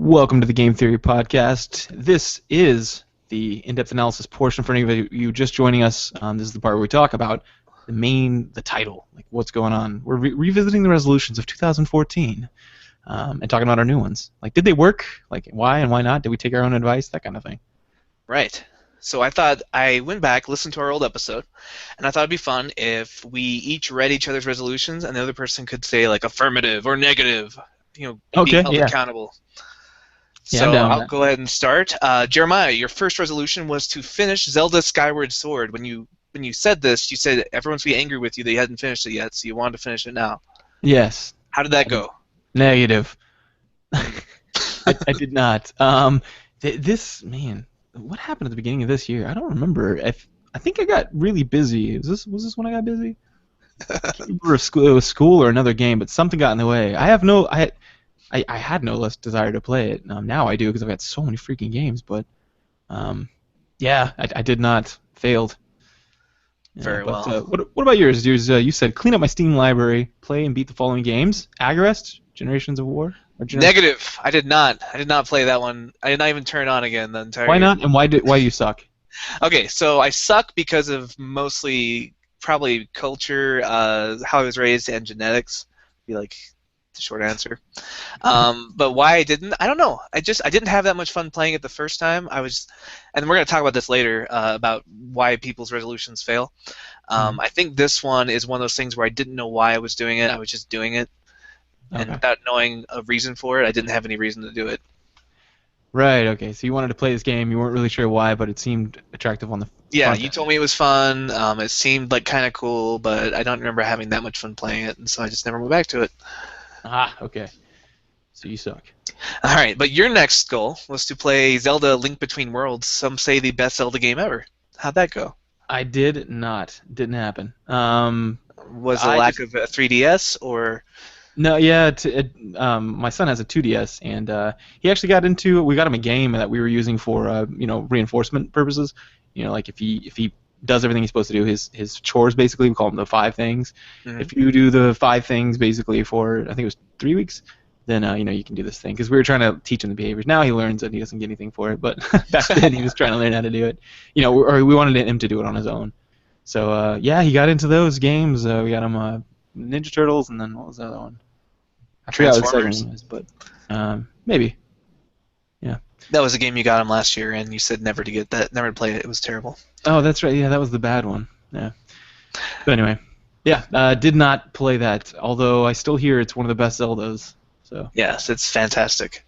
Welcome to the Game Theory Podcast. This is the in-depth analysis portion. For any of you just joining us, this is the part where we talk about the title, like what's going on. We're revisiting the resolutions of 2014 and talking about our new ones. Like, did they work? Like, why and why not? Did we take our own advice? That kind of thing. Right. So I went back, listened to our old episode, and I thought it'd be fun if we each read each other's resolutions and the other person could say, like, affirmative or negative, being held accountable. Yeah, so I'll go ahead and start. Jeremiah, your first resolution was to finish Zelda Skyward Sword. When you said this, you said everyone's be angry with you that you hadn't finished it yet, so you wanted to finish it now. Yes. How did that go? Negative. I did not. Man, what happened at the beginning of this year? I don't remember. I think I got really busy. Was this when I got busy? I can't remember if it was school or another game, but something got in the way. I had no less desire to play it. Now I do because I've got so many freaking games. But I did not. Failed. Very well. What about yours? You said clean up my Steam library, play and beat the following games: Agarest, Generations of War. Negative. I did not play that one. I did not even turn it on again the entire Why year. not? And why do you suck? Okay, so I suck because of mostly probably culture, how I was raised, and genetics. Be like the short answer. But why I didn't, I don't know. I didn't have that much fun playing it the first time. And we're going to talk about this later about why people's resolutions fail. I think this one is one of those things where I didn't know why I was doing it. I was just doing it. And without knowing a reason for it, I didn't have any reason to do it. Right, okay. So you wanted to play this game, you weren't really sure why, but it seemed attractive on the front You end. told me it was fun. It seemed like kind of cool, but I don't remember having that much fun playing it, and so I just never went back to it. Ah, okay. So you suck. All right, but your next goal was to play Zelda Link Between Worlds. Some say the best Zelda game ever. How'd that go? I did not. Didn't happen. Was it a lack of a 3DS or? No, yeah. My son has a 2DS, and he actually got into. We got him a game that we were using for reinforcement purposes. Like if he does everything he's supposed to do, his chores basically. We call them the 5 things. Mm-hmm. If you do the 5 things basically for I think it was 3 weeks, then you can do this thing. Because we were trying to teach him the behaviors. Now he learns and he doesn't get anything for it. But back then he was trying to learn how to do it. Or we wanted him to do it on his own. So he got into those games. We got him Ninja Turtles, and then what was the other one? I forgot what the second one was, but maybe. Yeah. That was a game you got him last year, and you said never to play it. It was terrible. Oh, that's right. Yeah, that was the bad one. Yeah. But anyway, did not play that. Although I still hear it's one of the best Zeldas. So. Yes, it's fantastic.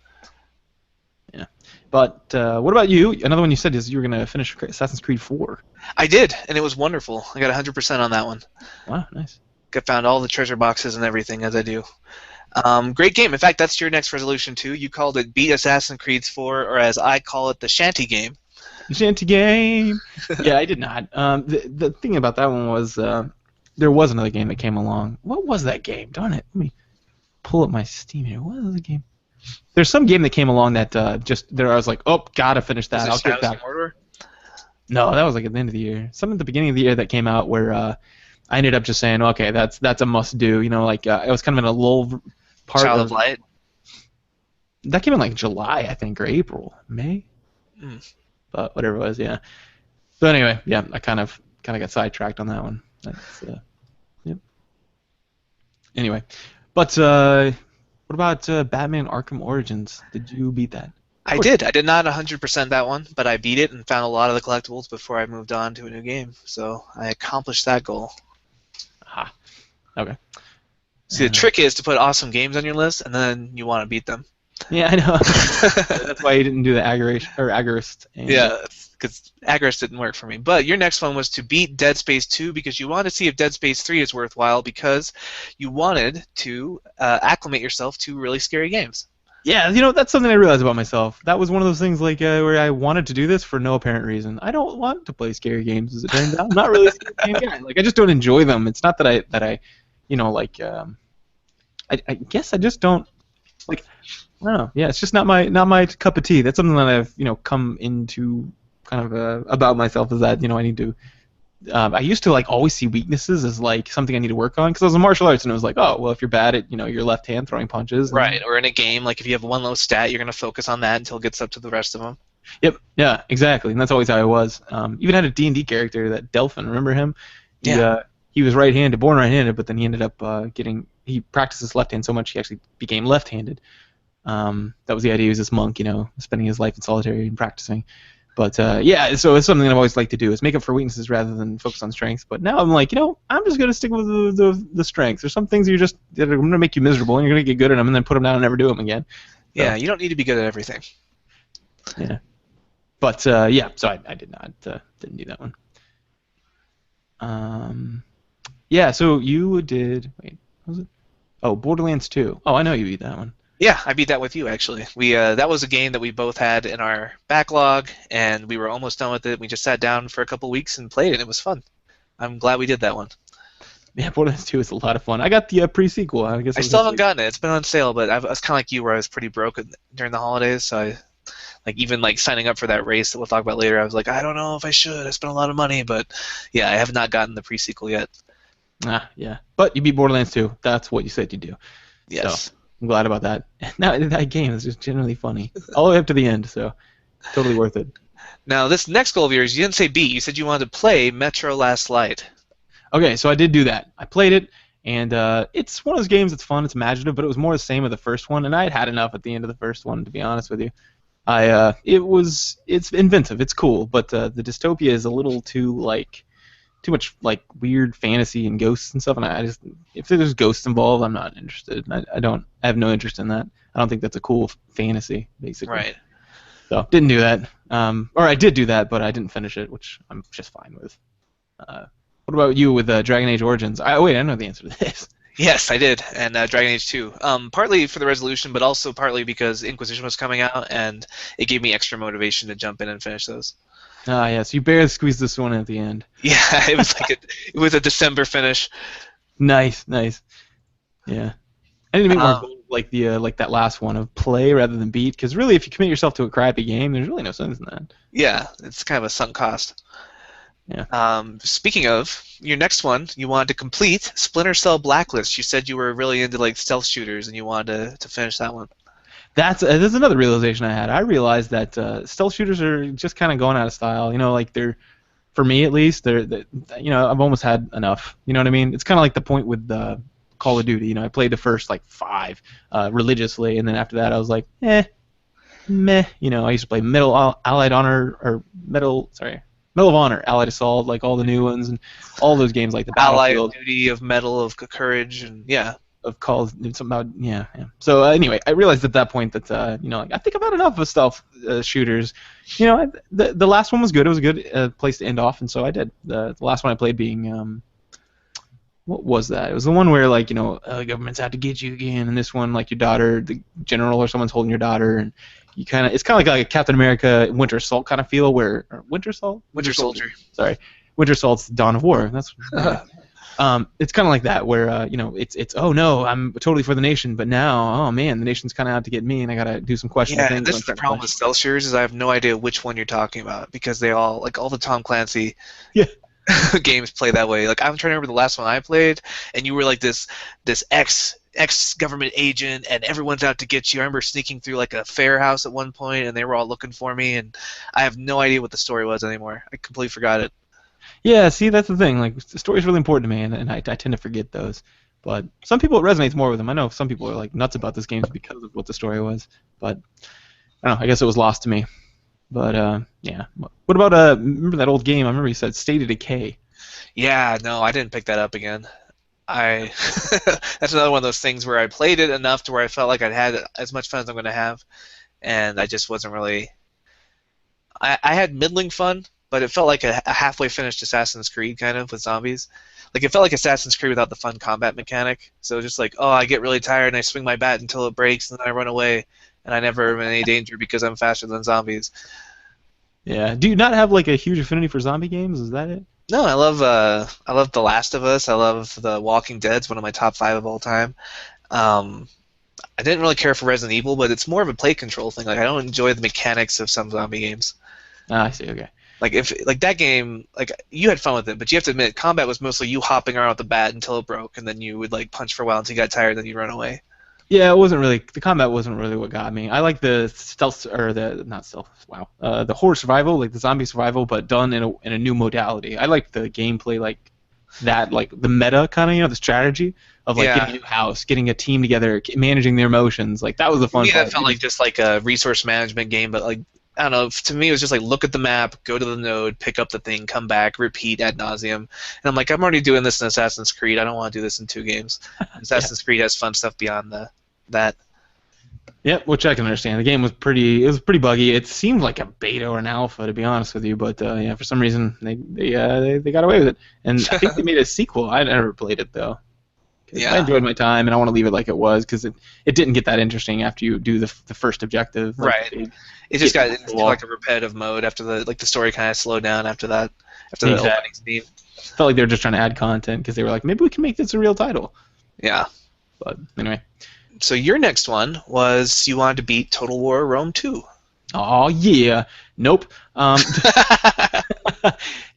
Yeah. But what about you? Another one you said is you were going to finish Assassin's Creed 4. I did, and it was wonderful. I got 100% on that one. Wow, nice. I found all the treasure boxes and everything, as I do. Great game. In fact, that's your next resolution, too. You called it Beat Assassin's Creed 4, or as I call it, the Shanty Game. The Shanty Game! Yeah, I did not. The thing about that one was there was another game that came along. What was that game? Darn it. Let me pull up my Steam here. What was the game? There's some game that came along that I was like, oh, gotta finish that. I'll get back. No, that was like at the end of the year. Some at the beginning of the year that came out where I ended up just saying, okay, that's a must-do. It was kind of in a lull part Child of Light? That came in like July, I think, or April, May. But whatever it was, yeah. But anyway, yeah, I kind of got sidetracked on that one. Yep. Anyway, but what about Batman Arkham Origins? Did you beat that? I did. I did not 100% that one, but I beat it and found a lot of the collectibles before I moved on to a new game. So I accomplished that goal. Aha. Okay. See, the trick is to put awesome games on your list, and then you want to beat them. Yeah, I know. That's why you didn't do the Agarest. Yeah, because Agarest didn't work for me. But your next one was to beat Dead Space 2 because you wanted to see if Dead Space 3 is worthwhile because you wanted to acclimate yourself to really scary games. Yeah, that's something I realized about myself. That was one of those things like where I wanted to do this for no apparent reason. I don't want to play scary games, as it turns out. I'm not really a scary game guy. Like, I just don't enjoy them. It's not that I I guess I just don't like. I don't know. Yeah, it's just not my cup of tea. That's something that I've come into kind of about myself is that I need to I used to like always see weaknesses as like something I need to work on because I was in martial arts and it was like, oh well, if you're bad at your left hand throwing punches, Right. Or in a game, like if you have one low stat, you're gonna focus on that until it gets up to the rest of them. yep, yeah, exactly, and that's always how I was. Even had a D&D character, that Delphin, remember him? He Yeah. uh, he was right-handed, born right-handed, but then he ended up he practiced his left hand so much he actually became left-handed. That was the idea. He was this monk, spending his life in solitary and practicing. But yeah, so it's something that I've always liked to do is make up for weaknesses rather than focus on strengths. But now I'm like, I'm just gonna stick with the strengths. There's some things that are gonna make you miserable, and you're gonna get good at them, and then put them down and never do them again. Yeah, So, you don't need to be good at everything. yeah. But yeah, so I did not didn't do that one. Yeah, so you did. Wait, what was it? Oh, Borderlands 2. Oh, I know you beat that one. Yeah, I beat that with you actually. We that was a game that we both had in our backlog, and we were almost done with it. We just sat down for a couple weeks and played it. It was fun. I'm glad we did that one. Yeah, Borderlands 2 is a lot of fun. I got the pre-sequel. I guess I still haven't gotten it. It's been on sale, but I was kind of like you, where I was pretty broke during the holidays. So I, like, even like signing up for that race that we'll talk about later, I was like, I don't know if I should. I spent a lot of money, but yeah, I have not gotten the pre-sequel yet. Yeah. But you beat Borderlands 2. That's what you said you'd do. Yes. So I'm glad about that. Now that game is just generally funny all the way up to the end. So totally worth it. Now this next goal of yours, you didn't say beat. You said you wanted to play Metro Last Light. Okay, so I did do that. I played it, and it's one of those games that's fun. It's imaginative, but it was more the same of the first one, and I had enough at the end of the first one, to be honest with you. It's inventive, it's cool, but the dystopia is a little too much like weird fantasy and ghosts and stuff, and if there's ghosts involved, I'm not interested. I have no interest in that. I don't think that's a cool fantasy, basically. Right. So didn't do that. Or I did do that, but I didn't finish it, which I'm just fine with. What about you with Dragon Age Origins? Wait, I know the answer to this. Yes, I did, and Dragon Age 2. Partly for the resolution, but also partly because Inquisition was coming out, and it gave me extra motivation to jump in and finish those. Yeah, so you barely squeezed this one in at the end. Yeah, it was like it was a December finish. Nice. Yeah. I need to make more goals like that last one of play rather than beat, because really, if you commit yourself to a crappy game, there's really no sense in that. Yeah, it's kind of a sunk cost. Yeah. Speaking of, your next one, you wanted to complete Splinter Cell Blacklist. You said you were really into like stealth shooters, and you wanted to finish that one. That's another realization I had. I realized that stealth shooters are just kind of going out of style. Like for me at least, I've almost had enough. You know what I mean? It's kind of like the point with Call of Duty. I played the first like 5 religiously, and then after that I was like, meh. I used to play Medal of Honor, Allied Assault, like all the new ones, and all those games like the Battlefield. Allied Duty, of Medal of Courage, and yeah. Of Call of something about yeah. So anyway, I realized at that point that like, I think I've had enough of stealth shooters. The last one was good. It was a good place to end off, and so I did. The last one I played being what was that? It was the one where like government's out to get you again, and this one like your daughter, the general or someone's holding your daughter, and it's kind of like a Captain America Winter Assault kind of feel where Winter Soldier. Sorry, Winter Assault's Dawn of War. That's. It's kind of like that, where it's oh no, I'm totally for the nation, but now oh man, the nation's kind of out to get me, and I gotta do some questionable things. Yeah, this is the problem with stealth shooters is I have no idea which one you're talking about because they all the Tom Clancy games play that way. Like I'm trying to remember the last one I played, and you were like this ex government agent, and everyone's out to get you. I remember sneaking through like a fair house at one point, and they were all looking for me, and I have no idea what the story was anymore. I completely forgot it. Yeah, see, that's the thing. Like, the story's really important to me, and I tend to forget those. But some people, it resonates more with them. I know some people are like nuts about this game because of what the story was. But I don't know. I guess it was lost to me. But yeah. What about remember that old game? I remember you said State of Decay. Yeah, no, I didn't pick that up again. That's another one of those things where I played it enough to where I felt like I'd had as much fun as I'm going to have, and I just wasn't really. I had middling fun. But it felt like a halfway finished Assassin's Creed kind of with zombies. Like it felt like Assassin's Creed without the fun combat mechanic. So just like, oh, I get really tired and I swing my bat until it breaks and then I run away and I never am in any danger because I'm faster than zombies. Yeah. Do you not have like a huge affinity for zombie games? Is that it? No, I love The Last of Us. I love The Walking Dead. It's one of my top 5 of all time. I didn't really care for Resident Evil, but it's more of a play control thing. Like I don't enjoy the mechanics of some zombie games. I see. Okay. Like if like that game, like you had fun with it, but you have to admit, combat was mostly you hopping around with the bat until it broke, and then you would like punch for a while until you got tired, and then you run away. Yeah, it wasn't really the combat wasn't really what got me. I like the stealth or the not stealth. Wow, the horror survival, like the zombie survival, but done in a new modality. I like the gameplay like that, like the meta kind of the strategy of like getting a new house, getting a team together, managing their emotions. Like that was the fun To me, part. that felt like just like a resource management game, but like I don't know. To me, it was just like look at the map, go to the node, pick up the thing, come back, repeat ad nauseum. And I'm like, I'm already doing this in Assassin's Creed. I don't want to do this in 2 games. Assassin's Creed has fun stuff beyond that. Yep, which I can understand. The game was pretty buggy. It seemed like a beta or an alpha, to be honest with you, but yeah, for some reason they got away with it. And I think they made a sequel. I never played it though. Yeah. I enjoyed my time, and I want to leave it like it was because it didn't get that interesting after you do the first objective. Like, right. It just got into like a repetitive mode after the story kind of slowed down after that. After the opening scene. Felt like they were just trying to add content because they were like, maybe we can make this a real title. Yeah. But anyway. So your next one was you wanted to beat Total War Rome 2. Oh yeah. Nope.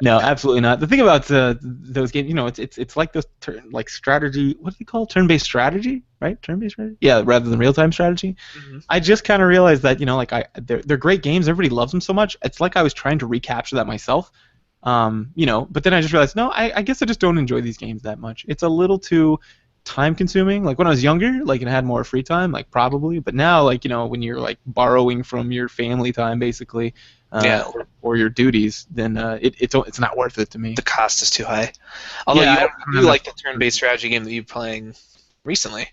No, absolutely not. The thing about those games, it's like those like strategy. What do they call it? Turn-based strategy, right? Turn-based strategy. Yeah, rather than real-time strategy. Mm-hmm. I just kind of realized that they're great games. Everybody loves them so much. It's like I was trying to recapture that myself. But then I just realized, no, I guess I just don't enjoy these games that much. It's a little too time consuming. Like when I was younger, like and had more free time, like probably, but now like when you're like borrowing from your family time basically, or your duties, then it's not worth it to me. The cost is too high. Although you like the turn-based strategy game that you're playing recently.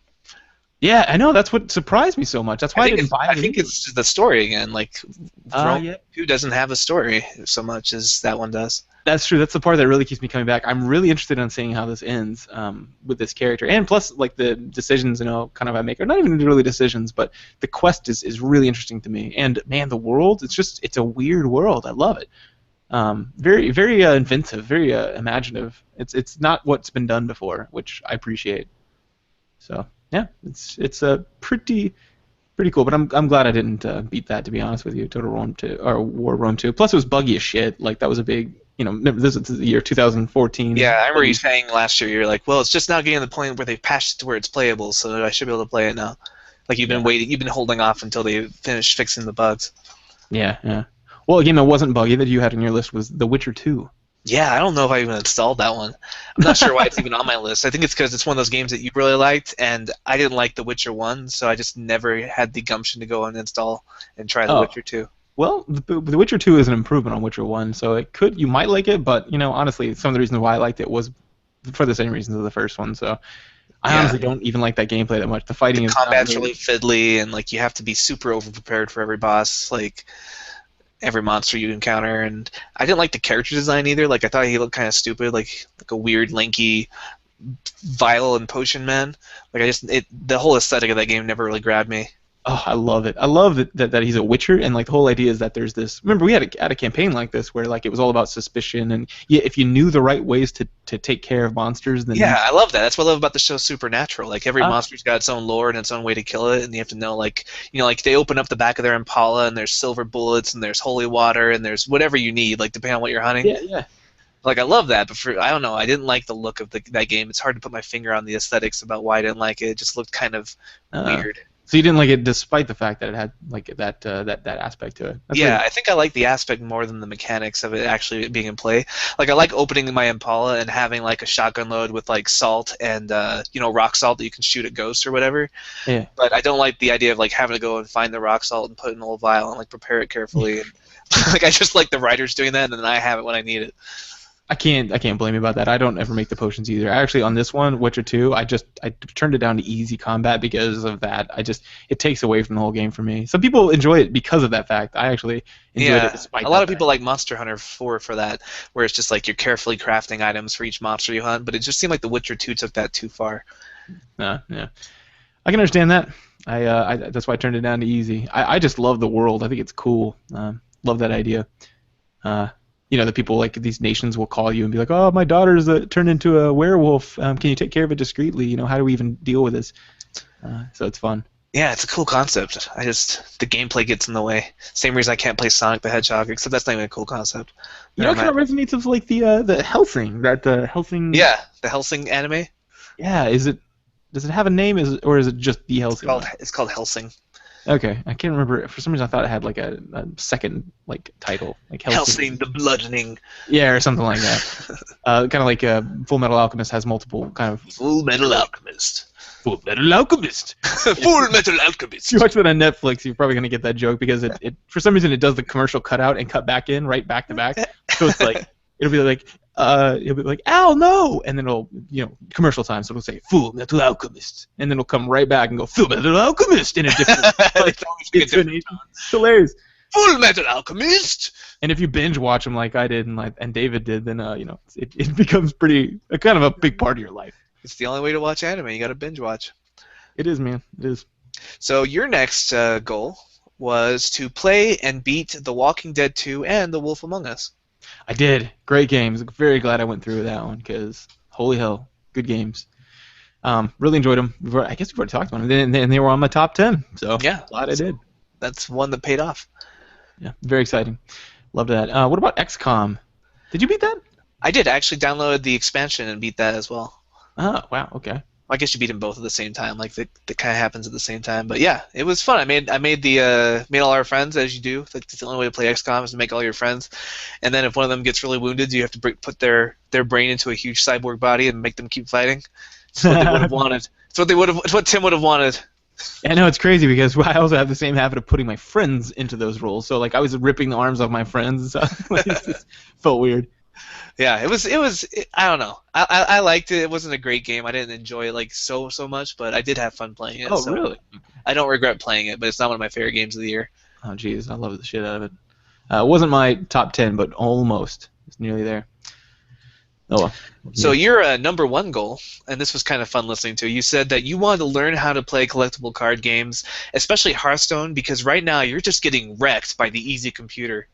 Yeah, I know. That's what surprised me so much. That's why I didn't buy it. I think it's the story again. Like Rome 2 doesn't have a story so much as that one does. That's true. That's the part that really keeps me coming back. I'm really interested in seeing how this ends with this character, and plus, like the decisions, kind of I make, or not even really decisions, but the quest is really interesting to me. And man, the world, it's a weird world. I love it. Very, very inventive, very imaginative. It's not what's been done before, which I appreciate. So yeah, it's a pretty cool. But I'm glad I didn't beat that, to be honest with you. Total Rome 2 or War Rome 2. Plus, it was buggy as shit. Like that was a big. This is the year 2014. Yeah, I remember you saying last year, you're like, well, it's just now getting to the point where they've patched it to where it's playable, so I should be able to play it now. Like you've been waiting, you've been holding off until they finish fixing the bugs. Yeah. Well, a game that wasn't buggy that you had on your list was The Witcher 2. Yeah, I don't know if I even installed that one. I'm not sure why it's even on my list. I think it's because it's one of those games that you really liked, and I didn't like The Witcher 1, so I just never had the gumption to go and install and try The Witcher 2. Well, The Witcher 2 is an improvement on Witcher 1, so you might like it, but honestly, some of the reasons why I liked it was for the same reasons as the first one. So I honestly don't even like that gameplay that much. The fighting is combat's really fiddly, and like you have to be super over prepared for every boss, like every monster you encounter. And I didn't like the character design either. Like I thought he looked kind of stupid, like a weird, lanky, vial and potion man. Like the whole aesthetic of that game never really grabbed me. Oh, I love it. I love that he's a Witcher, and like the whole idea is that there's this. Remember, we had a campaign like this where like it was all about suspicion, and if you knew the right ways to take care of monsters, then I love that. That's what I love about the show Supernatural. Like every monster's got its own lore and its own way to kill it, and you have to know like they open up the back of their Impala and there's silver bullets and there's holy water and there's whatever you need, like depending on what you're hunting. Yeah. Like I love that, but I don't know. I didn't like the look of that game. It's hard to put my finger on the aesthetics about why I didn't like it. It just looked kind of weird. So you didn't like it despite the fact that it had like that aspect to it. That's I think I like the aspect more than the mechanics of it actually being in play. Like I like opening my Impala and having like a shotgun load with like salt and rock salt that you can shoot at ghosts or whatever. Yeah. But I don't like the idea of like having to go and find the rock salt and put it in a little vial and like prepare it carefully. And, like I just like the writers doing that, and then I have it when I need it. I can't blame you about that. I don't ever make the potions either. Actually, on this one, Witcher 2, I turned it down to easy combat because of that. It takes away from the whole game for me. Some people enjoy it because of that fact. I actually enjoyed it despite that. A lot of people like Monster Hunter 4 for that, where it's just like you're carefully crafting items for each monster you hunt, but it just seemed like The Witcher 2 took that too far. Yeah. I can understand that. That's why I turned it down to easy. I just love the world. I think it's cool. Love that idea. The people like these nations will call you and be like, "Oh, my daughter's turned into a werewolf. Can you take care of it discreetly? How do we even deal with this?" So it's fun. Yeah, it's a cool concept. The gameplay gets in the way. Same reason I can't play Sonic the Hedgehog, except that's not even a cool concept. You know, it kind of resonates with like the Hellsing. That the Hellsing. Yeah, the Hellsing anime. Yeah, does it have a name? Or is it just the Hellsing? It's called Hellsing. Okay, I can't remember. For some reason, I thought it had like a second like title, like Hellsing the Bludgeoning. Yeah, or something like that. Kind of like Full Metal Alchemist has multiple kind of. Full Metal Alchemist. Full Metal Alchemist. Full Metal Alchemist. If you watch that on Netflix, you're probably gonna get that joke because it for some reason it does the commercial cutout and cut back in right back to back. So it's like it'll be like Al no, and then it'll commercial time, so it'll say Full Metal Alchemist, and then it'll come right back and go Full Metal Alchemist in a different like, it's hilarious. Full Metal Alchemist. And if you binge watch them like I did and David did, then it becomes kind of a big part of your life. It's the only way to watch anime. You got to binge watch. It is, man. It is. So your next goal was to play and beat The Walking Dead 2 and The Wolf Among Us. I did. Great games. Very glad I went through that one because holy hell, good games. Really enjoyed them. I guess we've already talked about them. And they were on my top 10. So yeah, glad I did. That's one that paid off. Yeah, very exciting. Loved that. What about XCOM? Did you beat that? I did. I actually downloaded the expansion and beat that as well. Oh, wow. Okay. I guess you beat them both at the same time. Like that kind of happens at the same time. But yeah, it was fun. I made all our friends, as you do. That's the only way to play XCOM is to make all your friends. And then if one of them gets really wounded, you have to put their brain into a huge cyborg body and make them keep fighting. It's what they would have wanted. It's what Tim would have wanted. Yeah, no, it's crazy because I also have the same habit of putting my friends into those roles. So like I was ripping the arms off my friends and stuff. It just felt weird. Yeah, it was. I don't know. I liked it. It wasn't a great game. I didn't enjoy it like so much, but I did have fun playing it. Oh, so really? I don't regret playing it, but it's not one of my favorite games of the year. Oh, jeez, I love the shit out of it. It wasn't my top 10, but almost. It's nearly there. Oh well. So your number one goal, and this was kind of fun listening to, you said that you wanted to learn how to play collectible card games, especially Hearthstone, because right now you're just getting wrecked by the easy computer.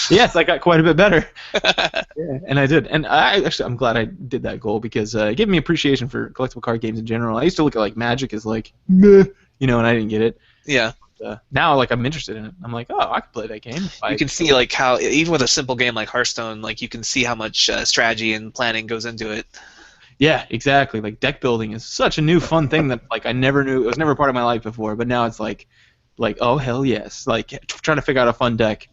Yes, I got quite a bit better. Yeah, and I did. And I'm glad I did that goal because it gave me appreciation for collectible card games in general. I used to look at like Magic as like, meh, and I didn't get it. Yeah. Now, like, I'm interested in it. I'm like, oh, I could play that game. You can see like how even with a simple game like Hearthstone, like you can see how much strategy and planning goes into it. Yeah, exactly. Like deck building is such a new fun thing that like I never knew. It was never part of my life before, but now it's like oh hell yes. Like trying to figure out a fun deck.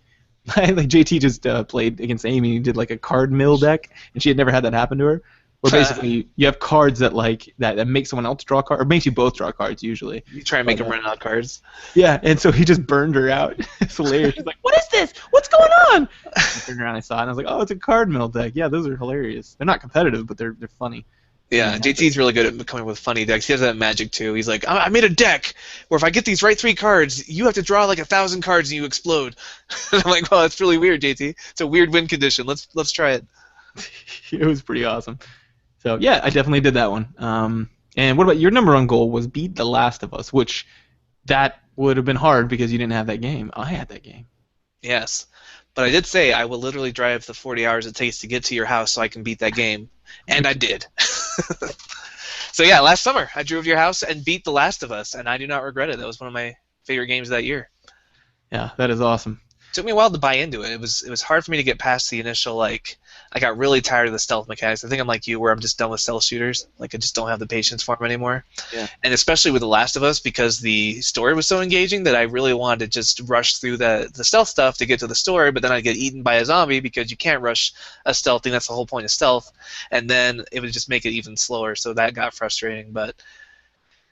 Like JT just played against Amy and did like a card mill deck, and she had never had that happen to her. Where basically you have cards that like that make someone else draw a card, or makes you both draw cards usually. You try and make them run out of cards. Yeah, and so he just burned her out. It's hilarious. She's like, "What is this? What's going on?" I turned around, I saw it, and I was like, "Oh, it's a card mill deck. Yeah, those are hilarious. They're not competitive, but they're funny." Yeah, JT's really good at coming with funny decks. He has that in Magic too. He's like, I made a deck where if I get these right 3 cards, you have to draw like 1,000 cards and you explode. And I'm like, well, that's really weird, JT. It's a weird win condition. Let's try it. It was pretty awesome. So yeah, I definitely did that one. And what about your number one goal was beat The Last of Us, which that would have been hard because you didn't have that game. I had that game. Yes. But I did say I will literally drive the 40 hours it takes to get to your house so I can beat that game. And I did. So yeah, last summer I drove to your house and beat The Last of Us, and I do not regret it. That was one of my favorite games of that year. Yeah, that is awesome. It took me a while to buy into it. It was hard for me to get past the initial, like, I got really tired of the stealth mechanics. I think I'm like you, where I'm just done with stealth shooters. Like, I just don't have the patience for them anymore. Yeah. And especially with The Last of Us, because the story was so engaging that I really wanted to just rush through the stealth stuff to get to the story, but then I'd get eaten by a zombie because you can't rush a stealth thing. That's the whole point of stealth. And then it would just make it even slower, so that got frustrating. But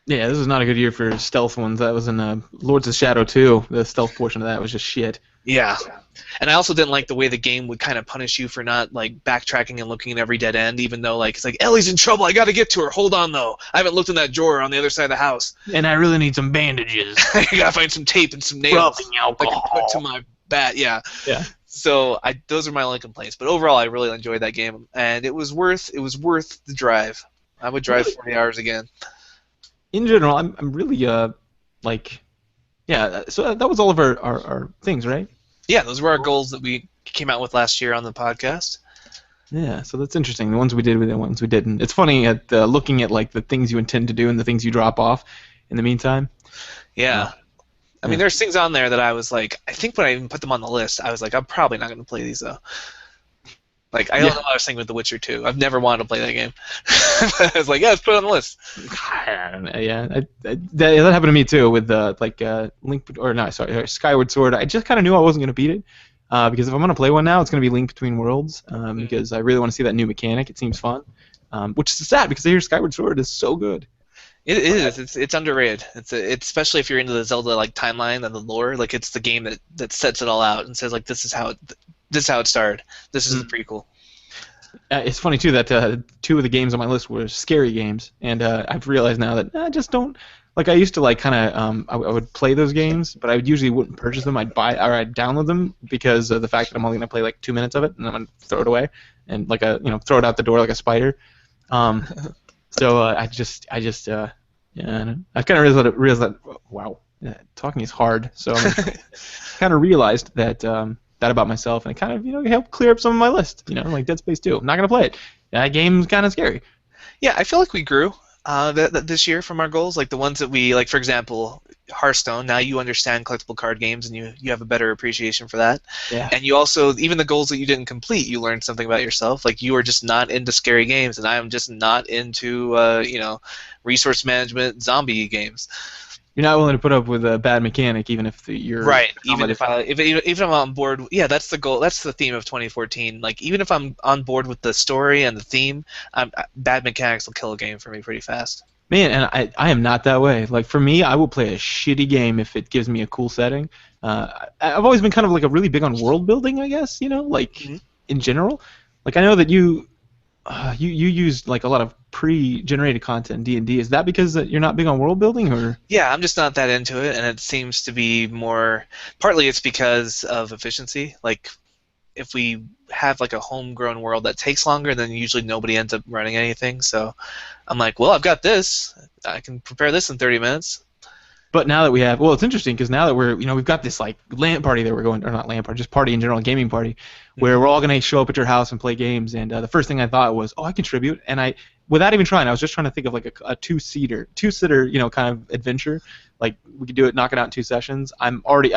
yeah, this was not a good year for stealth ones. That was in Lords of Shadow 2. The stealth portion of that was just shit. Yeah. And I also didn't like the way the game would kind of punish you for not, like, backtracking and looking at every dead end, even though, like, it's like, Ellie's in trouble, I gotta get to her, hold on, though. I haven't looked in that drawer on the other side of the house. And I really need some bandages. I gotta find some tape and some nails. Rubbing alcohol. I can put to my bat, yeah. Yeah. So those are my only complaints. But overall, I really enjoyed that game, and it was worth the drive. I would drive 40 hours again. In general, I'm really, yeah, so that was all of our things, right? Yeah, those were our goals that we came out with last year on the podcast. Yeah, so that's interesting. The ones we did with the ones we didn't. It's funny at looking at like the things you intend to do and the things you drop off. in the meantime. Yeah. I mean, Yeah. there's things on there that I was like, I think when I even put them on the list, I was like, I'm probably not going to play these though. Like, I don't Yeah. know what I was thinking with The Witcher 2. I've never wanted to play that game. I was like, yeah, let's put it on the list. I don't know, yeah, that happened to me too with Link or no, sorry, Skyward Sword. I just kind of knew I wasn't going to beat it because if I'm going to play one now, it's going to be Link Between Worlds because I really want to see that new mechanic. It seems fun, which is sad because I hear Skyward Sword is so good. It is. It's underrated. It's especially if you're into the Zelda like timeline and the lore. Like it's the game that sets it all out and says like this is how it started. This is the prequel. It's funny too that two of the games on my list were scary games, and I've realized now that I just don't like. I used to like kind of I would play those games, but I would usually wouldn't purchase them. I'd buy or I'd download them because of the fact that I'm only gonna play like 2 minutes of it, and then I'm gonna throw it away and like throw it out the door like a spider. Um, so yeah, I've kind of realized that wow, talking is hard. So I kind of realized that. That about myself, and it kind of helped clear up some of my list. Like Dead Space 2. I'm not gonna play it. That game's kind of scary. Yeah, I feel like we grew this year from our goals. Like the ones that we like, for example, Hearthstone. Now you understand collectible card games, and you have a better appreciation for that. Yeah. And you also, even the goals that you didn't complete, you learned something about yourself. Like you are just not into scary games, and I am just not into resource management zombie games. You're not willing to put up with a bad mechanic, even if you're right. Even if I'm on board, yeah, that's the goal. That's the theme of 2014. Like even if I'm on board with the story and the theme, bad mechanics will kill a game for me pretty fast. Man, and I am not that way. Like for me, I will play a shitty game if it gives me a cool setting. I've always been kind of like a really big on world building, I guess. In general. Like I know that you use like a lot of pre-generated content in D&D. Is that because you're not big on world building, or? Yeah, I'm just not that into it, and it seems to be more. Partly it's because of efficiency. Like, if we have like a homegrown world that takes longer, then usually nobody ends up running anything. So, I'm like, well, I've got this. I can prepare this in 30 minutes. But now that we have, well, it's interesting because now that we've got this like LAN party that we're going, or not LAN party, just party in general, gaming party, where we're all gonna show up at your house and play games. And the first thing I thought was, oh, I contribute, and without even trying, I was just trying to think of like a two-sitter, kind of adventure. Like we could do it, knock it out in 2 sessions. I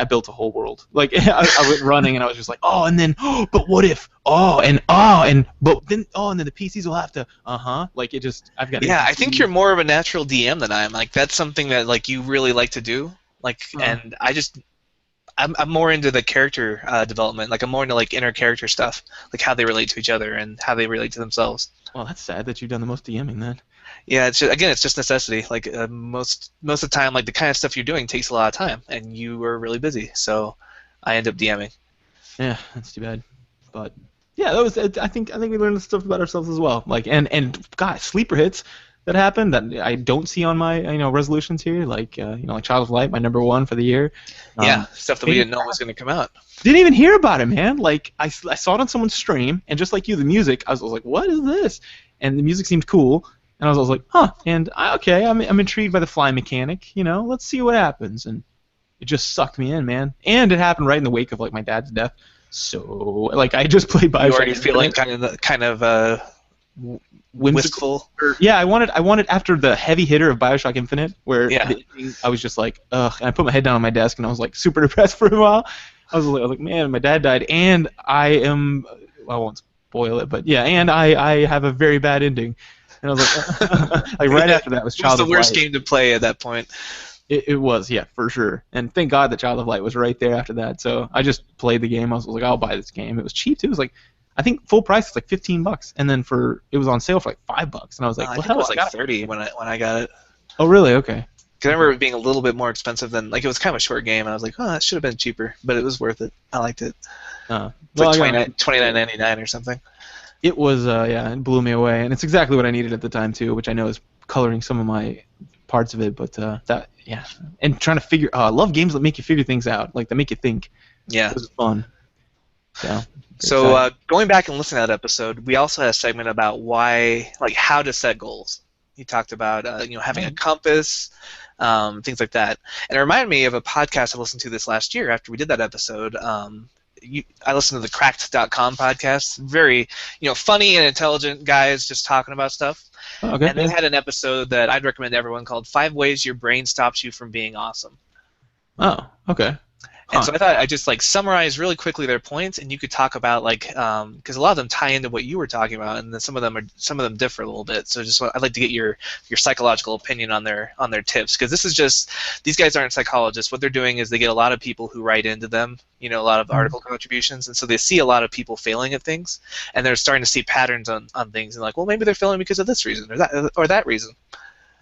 built a whole world. Like I went running and I was just like, oh, and then, oh, but what if, and but then, and then the PCs will have to, like it just, I've got. Yeah, I think you're more of a natural DM than I am. Like that's something that like you really like to do. Like, and I'm more into the character development. Like I'm more into like inner character stuff, like how they relate to each other and how they relate to themselves. Well, that's sad that you've done the most DMing then. Yeah, it's just necessity. Like most of the time, like the kind of stuff you're doing takes a lot of time, and you are really busy. So I end up DMing. Yeah, that's too bad. But yeah, that was. I think we learned stuff about ourselves as well. Like and God, sleeper hits that happened that I don't see on my resolutions here. Like like Child of Light, my #1 for the year. Yeah, stuff that we didn't know was going to come out. Didn't even hear about it, man. Like I saw it on someone's stream, and just like you, the music, I was like, what is this? And the music seemed cool. And I was like, huh, and I'm intrigued by the fly mechanic, let's see what happens. And it just sucked me in, man. And it happened right in the wake of like my dad's death. So like I just played BioShock. You already feeling kind of wistful. Yeah, I wanted after the heavy hitter of BioShock Infinite, where I was just like, ugh, and I put my head down on my desk and I was like super depressed for a while. I was like, man, my dad died, and I won't spoil it, but yeah, and I have a very bad ending. And I was like, like right after that was Child of Light. It was the worst game to play at that point. It was, yeah, for sure. And thank God that Child of Light was right there after that. So I just played the game. I was like, I'll buy this game. It was cheap too. It was like, I think full price was like $15, and then it was on sale for like $5. And I was like, I think it was like 30 when I got it. Oh really? Okay. Because I remember it being a little bit more expensive than it was kind of a short game, and I was like, oh, that should have been cheaper, but it was worth it. I liked it. It's like $29.99 or something. It was, it blew me away, and it's exactly what I needed at the time too, which I know is coloring some of my parts of it. But and trying to figure. I love games that make you figure things out, like that make you think. Yeah, it was fun. Yeah. So going back and listening to that episode, we also had a segment about how to set goals. He talked about having a compass, things like that, and it reminded me of a podcast I listened to this last year after we did that episode. I listen to the Cracked.com podcast. Very, funny and intelligent guys just talking about stuff. Oh, okay. And they had an episode that I'd recommend to everyone called "5 Ways Your Brain Stops You from Being Awesome." Oh, okay. And Huh. so I thought I'd just summarize really quickly their points, and you could talk about because a lot of them tie into what you were talking about, and then some of them differ a little bit. So I'd like to get your psychological opinion on their tips, because this is just, these guys aren't psychologists. What they're doing is they get a lot of people who write into them, a lot of article contributions, and so they see a lot of people failing at things, and they're starting to see patterns on things, and well, maybe they're failing because of this reason or that reason.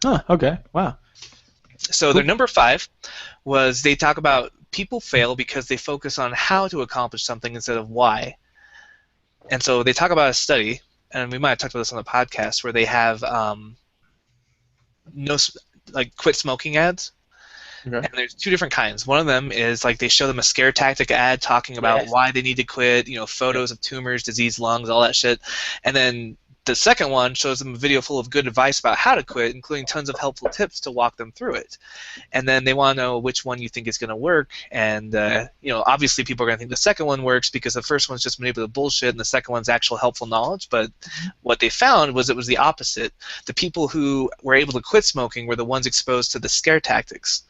Oh, okay. Wow. So their number 5 was, they talk about people fail because they focus on how to accomplish something instead of why. And so they talk about a study, and we might have talked about this on the podcast, where they have quit smoking ads. Okay. And there's 2 different kinds. One of them is they show them a scare tactic ad talking about why they need to quit, photos of tumors, diseased lungs, all that shit. And then the second one shows them a video full of good advice about how to quit, including tons of helpful tips to walk them through it. And then they want to know which one you think is going to work. And, obviously people are going to think the second one works because the first one's just manipulative bullshit and the second one's actual helpful knowledge. But what they found was it was the opposite. The people who were able to quit smoking were the ones exposed to the scare tactics.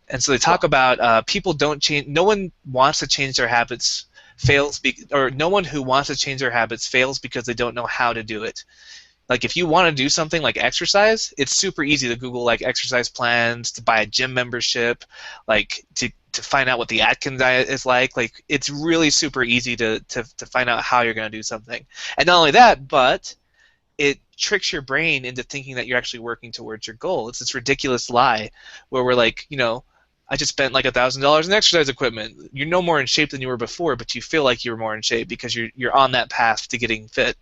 And so they talk about people don't change. No one wants to change their habits. No one who wants to change their habits fails because they don't know how to do it. If you want to do something like exercise, it's super easy to Google exercise plans, to buy a gym membership, to find out what the Atkins diet is like. It's really super easy to find out how you're going to do something. And not only that, but it tricks your brain into thinking that you're actually working towards your goal. It's this ridiculous lie where we're I just spent $1,000 in exercise equipment. You're no more in shape than you were before, but you feel like you're more in shape because you're on that path to getting fit.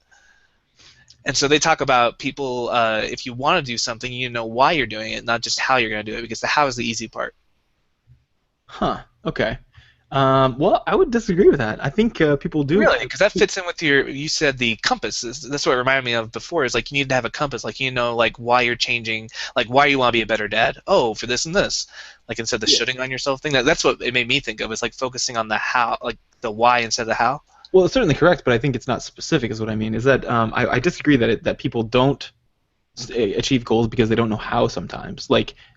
And so they talk about people, if you want to do something, you know why you're doing it, not just how you're going to do it, because the how is the easy part. Huh. Okay. Well, I would disagree with that. I think people do. Really? Because that fits in with you said the compass. That's what it reminded me of before, is you need to have a compass, why you're changing, why you want to be a better dad. Oh, for this and this. Instead of the shooting on yourself thing. That's what it made me think of, is focusing on the how, the why instead of the how. Well, it's certainly correct, but I think it's not specific is what I mean. Is that I disagree that people don't achieve goals because they don't know how sometimes.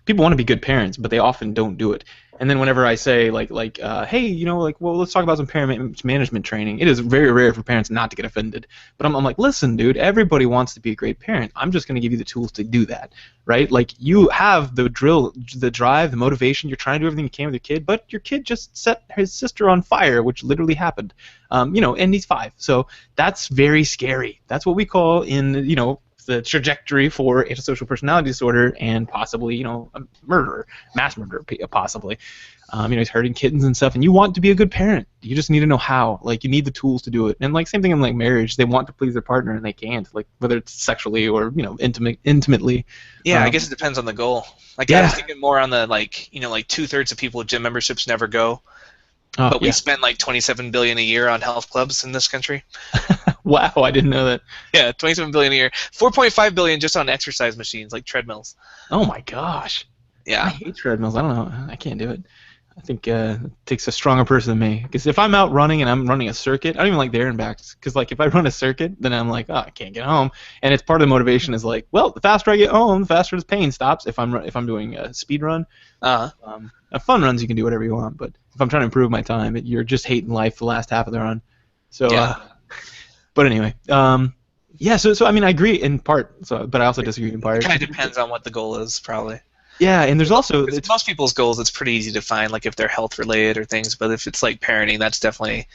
People want to be good parents, but they often don't do it. And then whenever I say hey, well, let's talk about some parent management training, it is very rare for parents not to get offended. But I'm like, listen, dude, everybody wants to be a great parent. I'm just going to give you the tools to do that, right? You have the drill, the drive, the motivation. You're trying to do everything you can with your kid, but your kid just set his sister on fire, which literally happened. And he's 5, so that's very scary. That's what we call the trajectory for antisocial personality disorder and possibly, a murderer, mass murderer, possibly. He's hurting kittens and stuff, and you want to be a good parent. You just need to know how. You need the tools to do it. And same thing in marriage. They want to please their partner and they can't. Whether it's sexually or intimately. Yeah, I guess it depends on the goal. I was thinking more on the 2/3 of people with gym memberships never go. But we spend $27 billion a year on health clubs in this country. Wow, I didn't know that. Yeah, $27 billion a year. $4.5 billion just on exercise machines, treadmills. Oh my gosh. Yeah. I hate treadmills. I don't know. I can't do it. I think it takes a stronger person than me. Because if I'm out running and I'm running a circuit, I don't even like there and back. Because if I run a circuit, then I'm like, I can't get home. And it's part of the motivation is well, the faster I get home, the faster the pain stops. If I'm doing a speed run, fun runs you can do whatever you want. But if I'm trying to improve my time, you're just hating life the last half of the run. So, but anyway, So I mean, I agree in part. So, but I also disagree in part. It kind of depends on what the goal is, probably. Yeah, and there's also most people's goals. It's pretty easy to find, if they're health related or things. But if it's parenting, that's definitely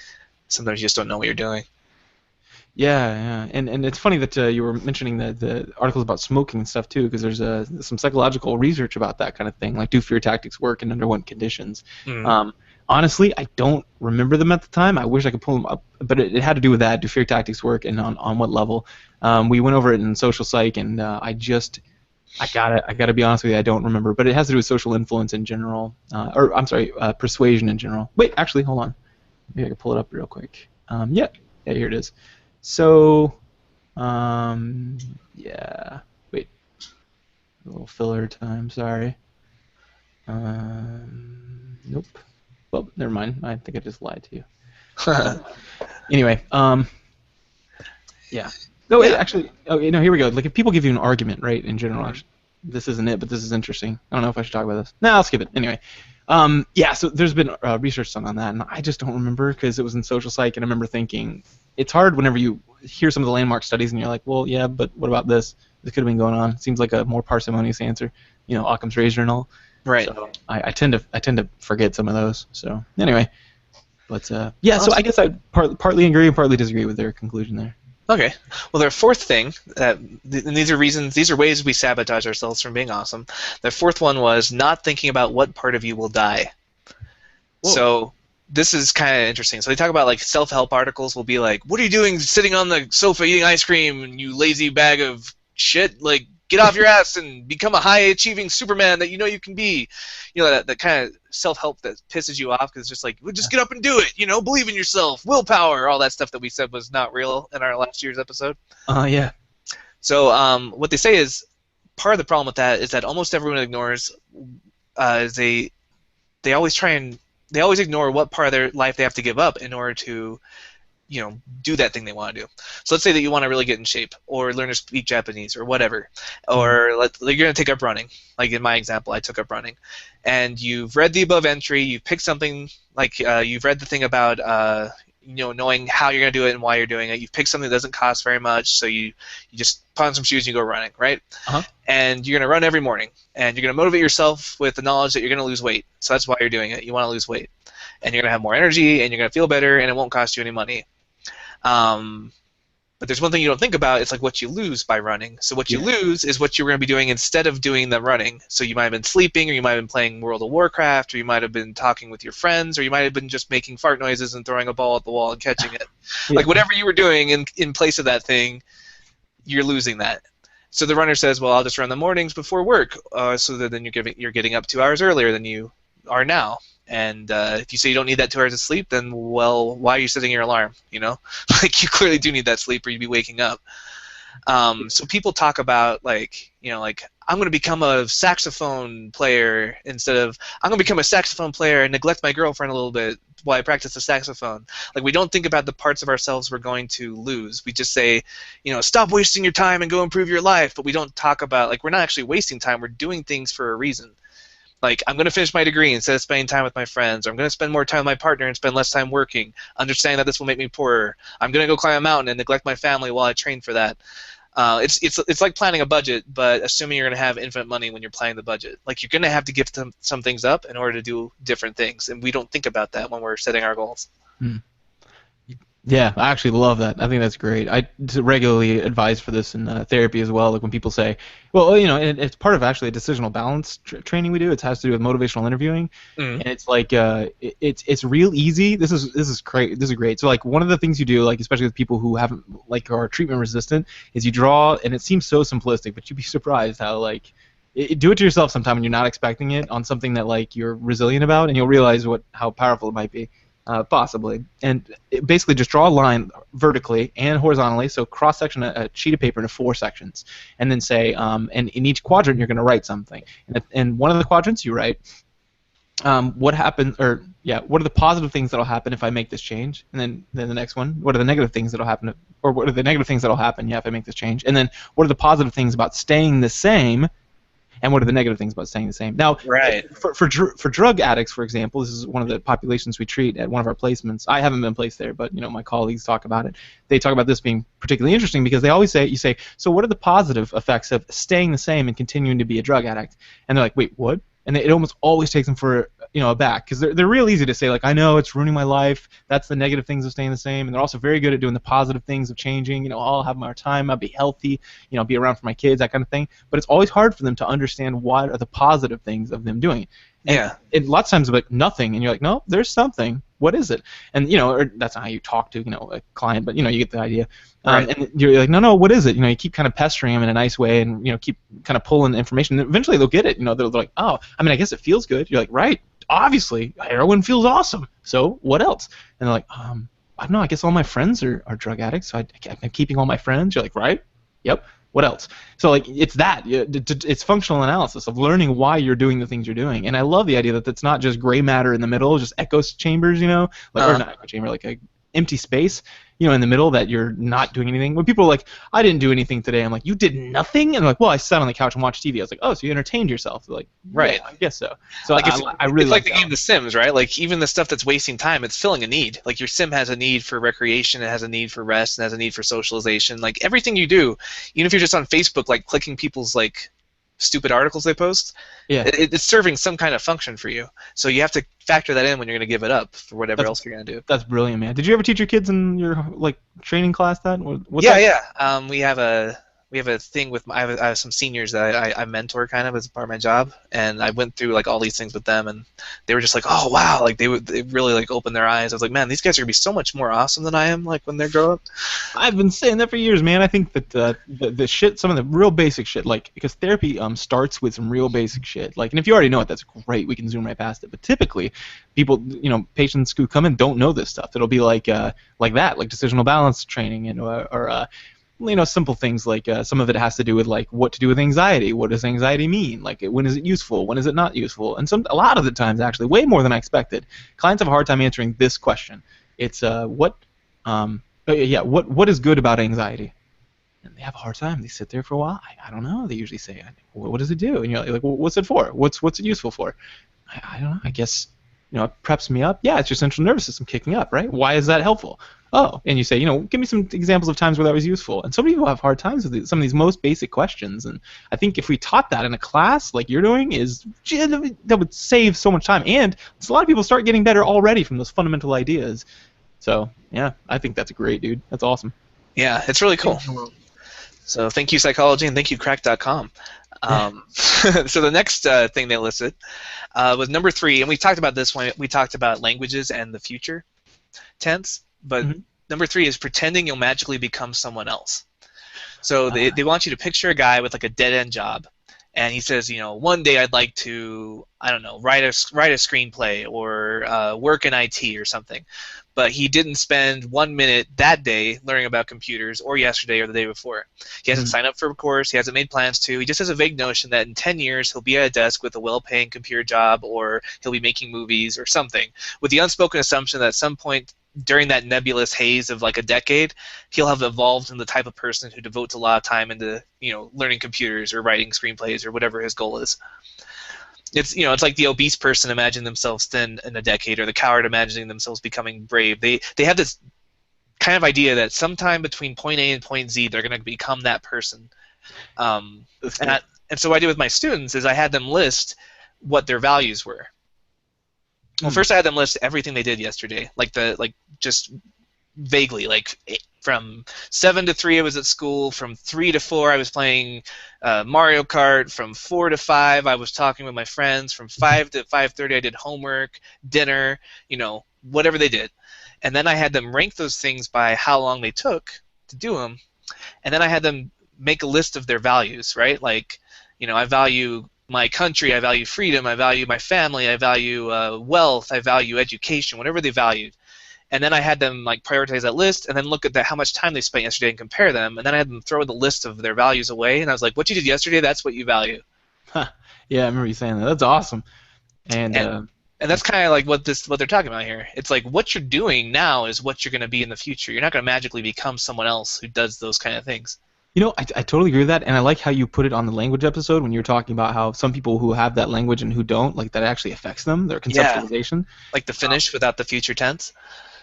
sometimes you just don't know what you're doing. Yeah, and it's funny that you were mentioning the articles about smoking and stuff too, because there's some psychological research about that kind of thing. Do fear tactics work and under what conditions? Honestly, I don't remember them at the time. I wish I could pull them up, but it had to do with that. Do fear tactics work, and on what level? We went over it in social psych, and I gotta be honest with you, I don't remember. But it has to do with social influence in general, persuasion in general. Wait, actually, hold on. Maybe I can pull it up real quick. Yeah, here it is. So, yeah. Wait, a little filler time. Sorry. Nope. Well, never mind. I think I just lied to you. Anyway, yeah. No, Yeah. actually, okay, no, here we go. Like, if people give you an argument, right, in general, actually, this isn't it, but this is interesting. I don't know if I should talk about this. No, I'll skip it. Anyway, yeah, so there's been research done on that, and I just don't remember because it was in social psych, and I remember thinking, it's hard whenever you hear some of the landmark studies, and you're like, well, yeah, but what about this? This could have been going on. Seems like a more parsimonious answer, Occam's razor and all. Right. So I tend to forget some of those. So anyway, but yeah, so I guess I partly agree and partly disagree with their conclusion there. Okay. Well, their fourth thing, and these are ways we sabotage ourselves from being awesome. Their fourth one was not thinking about what part of you will die. Whoa. So this is kind of interesting. So they talk about like self-help articles will be like, "What are you doing sitting on the sofa eating ice cream, you lazy bag of shit? Like, get off your ass and become a high-achieving Superman that you know you can be." That kind of self-help that pisses you off because it's just like, well, just get up and do it. Believe in yourself, willpower, all that stuff that we said was not real in our last year's episode. Yeah. So what they say is part of the problem with that is that almost everyone ignores they always ignore what part of their life they have to give up in order to do that thing they want to do. So let's say that you want to really get in shape or learn to speak Japanese or whatever, or you're going to take up running. Like in my example, I took up running, and you've read the above entry, you've picked something like you've read the thing about knowing how you're going to do it and why you're doing it. You've picked something that doesn't cost very much, so you just put on some shoes and you go running, right? Uh-huh. And you're going to run every morning, and you're going to motivate yourself with the knowledge that you're going to lose weight. So that's why you're doing it. You want to lose weight, and you're going to have more energy, and you're going to feel better, and it won't cost you any money. But there's one thing you don't think about. It's like what you lose by running. So what you lose is what you're going to be doing instead of doing the running. So you might have been sleeping, or you might have been playing World of Warcraft, or you might have been talking with your friends, or you might have been just making fart noises and throwing a ball at the wall and catching it. Like whatever you were doing in place of that thing, you're losing that. So the runner says, well, I'll just run the mornings before work, so that then you're getting up 2 hours earlier than you are now. And if you say you don't need that 2 hours of sleep, then, well, why are you setting your alarm? Like you clearly do need that sleep, or you'd be waking up. So people talk about like I'm going to become a saxophone player instead of I'm going to become a saxophone player and neglect my girlfriend a little bit while I practice the saxophone. Like we don't think about the parts of ourselves we're going to lose. We just say, stop wasting your time and go improve your life. But we don't talk about like we're not actually wasting time. We're doing things for a reason. Like, I'm going to finish my degree instead of spending time with my friends. Or I'm going to spend more time with my partner and spend less time working, understanding that this will make me poorer. I'm going to go climb a mountain and neglect my family while I train for that. It's like planning a budget, but assuming you're going to have infinite money when you're planning the budget. Like, you're going to have to give some things up in order to do different things, and we don't think about that when we're setting our goals. Yeah, I actually love that. I think that's great. I regularly advise for this in therapy as well. Like when people say, well, it's part of actually a decisional balance training we do. It has to do with motivational interviewing, and it's like it's real easy. This is great. This is great. So like one of the things you do, like especially with people who haven't are treatment resistant, is you draw, and it seems so simplistic, but you'd be surprised how like. Do it to yourself sometime when you're not expecting it on something that like you're resilient about, and you'll realize how powerful it might be. Possibly, and basically just draw a line vertically and horizontally, so cross-section a sheet of paper into 4 sections, and then say, and in each quadrant you're going to write something. And in one of the quadrants you write, what happened, what are the positive things that'll happen if I make this change? And then the next one, what are the negative things that'll happen, or what are the negative things that'll happen, if I make this change? And then what are the positive things about staying the same? And what are the negative things about staying the same? Now, right. for drug addicts, for example, this is one of the populations we treat at one of our placements. I haven't been placed there, but my colleagues talk about it. They talk about this being particularly interesting because they always say, so what are the positive effects of staying the same and continuing to be a drug addict? And they're like, wait, what? And it almost always takes them for aback because they're real easy to say like I know it's ruining my life. That's the negative things of staying the same, and they're also very good at doing the positive things of changing. I'll have more time. I'll be healthy. Be around for my kids, that kind of thing. But it's always hard for them to understand what are the positive things of them doing it. And lots of times it's like nothing, and you're like, no, there's something. What is it? And or that's not how you talk to a client, but you get the idea. Right. And you're like, no, what is it? You keep kind of pestering them in a nice way, and keep kind of pulling information. And eventually they'll get it. They're like, oh, I guess it feels good. You're like, right, obviously heroin feels awesome. So what else? And they're like, I don't know. I guess all my friends are drug addicts, so I'm keeping all my friends. You're like, right, yep. What else? So like it's that it's functional analysis of learning why you're doing the things you're doing. And I love the idea that it's not just gray matter in the middle, just echo chambers, like or not echo chamber, like a empty space, in the middle that you're not doing anything. When people are like, I didn't do anything today, I'm like, you did nothing? And they're like, well, I sat on the couch and watched TV. I was like, oh, so you entertained yourself? They're like, right. Yeah, I guess so. So like I really it's like the that game The Sims, right? Like even the stuff that's wasting time, it's filling a need. Like your sim has a need for recreation, it has a need for rest, and has a need for socialization. Like everything you do, even if you're just on Facebook, like clicking people's like stupid articles they post, it's serving some kind of function for you. So you have to factor that in when you're going to give it up for whatever else you're going to do. That's brilliant, man. Did you ever teach your kids in your like training class that? Yeah. We have a thing with I have some seniors that I mentor kind of as part of my job, and I went through like all these things with them, and they were just like, oh wow, like they really like opened their eyes. I was like, man, these guys are gonna be so much more awesome than I am, like when they grow up. I've been saying that for years, man. I think that the shit, some of the real basic shit, like because therapy starts with some real basic shit, like, and if you already know it, that's great. We can zoom right past it. But typically, people, patients who come in don't know this stuff. It'll be like that, like decisional balance training, and or simple things like some of it has to do with like what to do with anxiety. What does anxiety mean? Like when is it useful? When is it not useful? And a lot of the times, actually, way more than I expected, clients have a hard time answering this question. It's what is good about anxiety? And they have a hard time. They sit there for a while. I don't know. They usually say, what does it do? And you're like, well, what's it for? What's it useful for? I don't know. I guess it preps me up. Yeah, it's your central nervous system kicking up, right? Why is that helpful? Oh, and you say, give me some examples of times where that was useful. And some people have hard times with some of these most basic questions. And I think if we taught that in a class like you're doing, that would save so much time. And a lot of people start getting better already from those fundamental ideas. So, yeah, I think that's great, dude. That's awesome. Yeah, it's really cool. So thank you, Psychology, and thank you, Crack.com. So the next thing they listed was number 3, and we talked about this one. We talked about languages and the future tense. But number 3 is pretending you'll magically become someone else. So they want you to picture a guy with like a dead-end job, and he says, one day I'd like to, I don't know, write a screenplay or work in IT or something. But he didn't spend 1 minute that day learning about computers, or yesterday or the day before. He hasn't signed up for a course. He hasn't made plans to. He just has a vague notion that in 10 years he'll be at a desk with a well-paying computer job, or he'll be making movies or something, with the unspoken assumption that at some point during that nebulous haze of like a decade, he'll have evolved into the type of person who devotes a lot of time into learning computers or writing screenplays or whatever his goal is. It's it's like the obese person imagining themselves thin in a decade, or the coward imagining themselves becoming brave. They have this kind of idea that sometime between point A and point Z they're going to become that person. And so what I did with my students is I had them list what their values were. Well, first I had them list everything they did yesterday, just vaguely, like from 7 to 3 I was at school, from 3 to 4 I was playing Mario Kart, from 4 to 5 I was talking with my friends, from 5 to 5:30 I did homework, dinner, whatever they did. And then I had them rank those things by how long they took to do them, and then I had them make a list of their values, right? Like, I value my country, I value freedom, I value my family, I value wealth, I value education, whatever they valued. And then I had them like prioritize that list, and then look at how much time they spent yesterday and compare them. And then I had them throw the list of their values away, and I was like, what you did yesterday, that's what you value. Huh. Yeah, I remember you saying that. That's awesome. And that's kind of like what they're talking about here. It's like what you're doing now is what you're going to be in the future. You're not going to magically become someone else who does those kind of things. I totally agree with that, and I like how you put it on the language episode when you were talking about how some people who have that language and who don't, like that actually affects them, their conceptualization. Yeah. Like the Finnish without the future tense.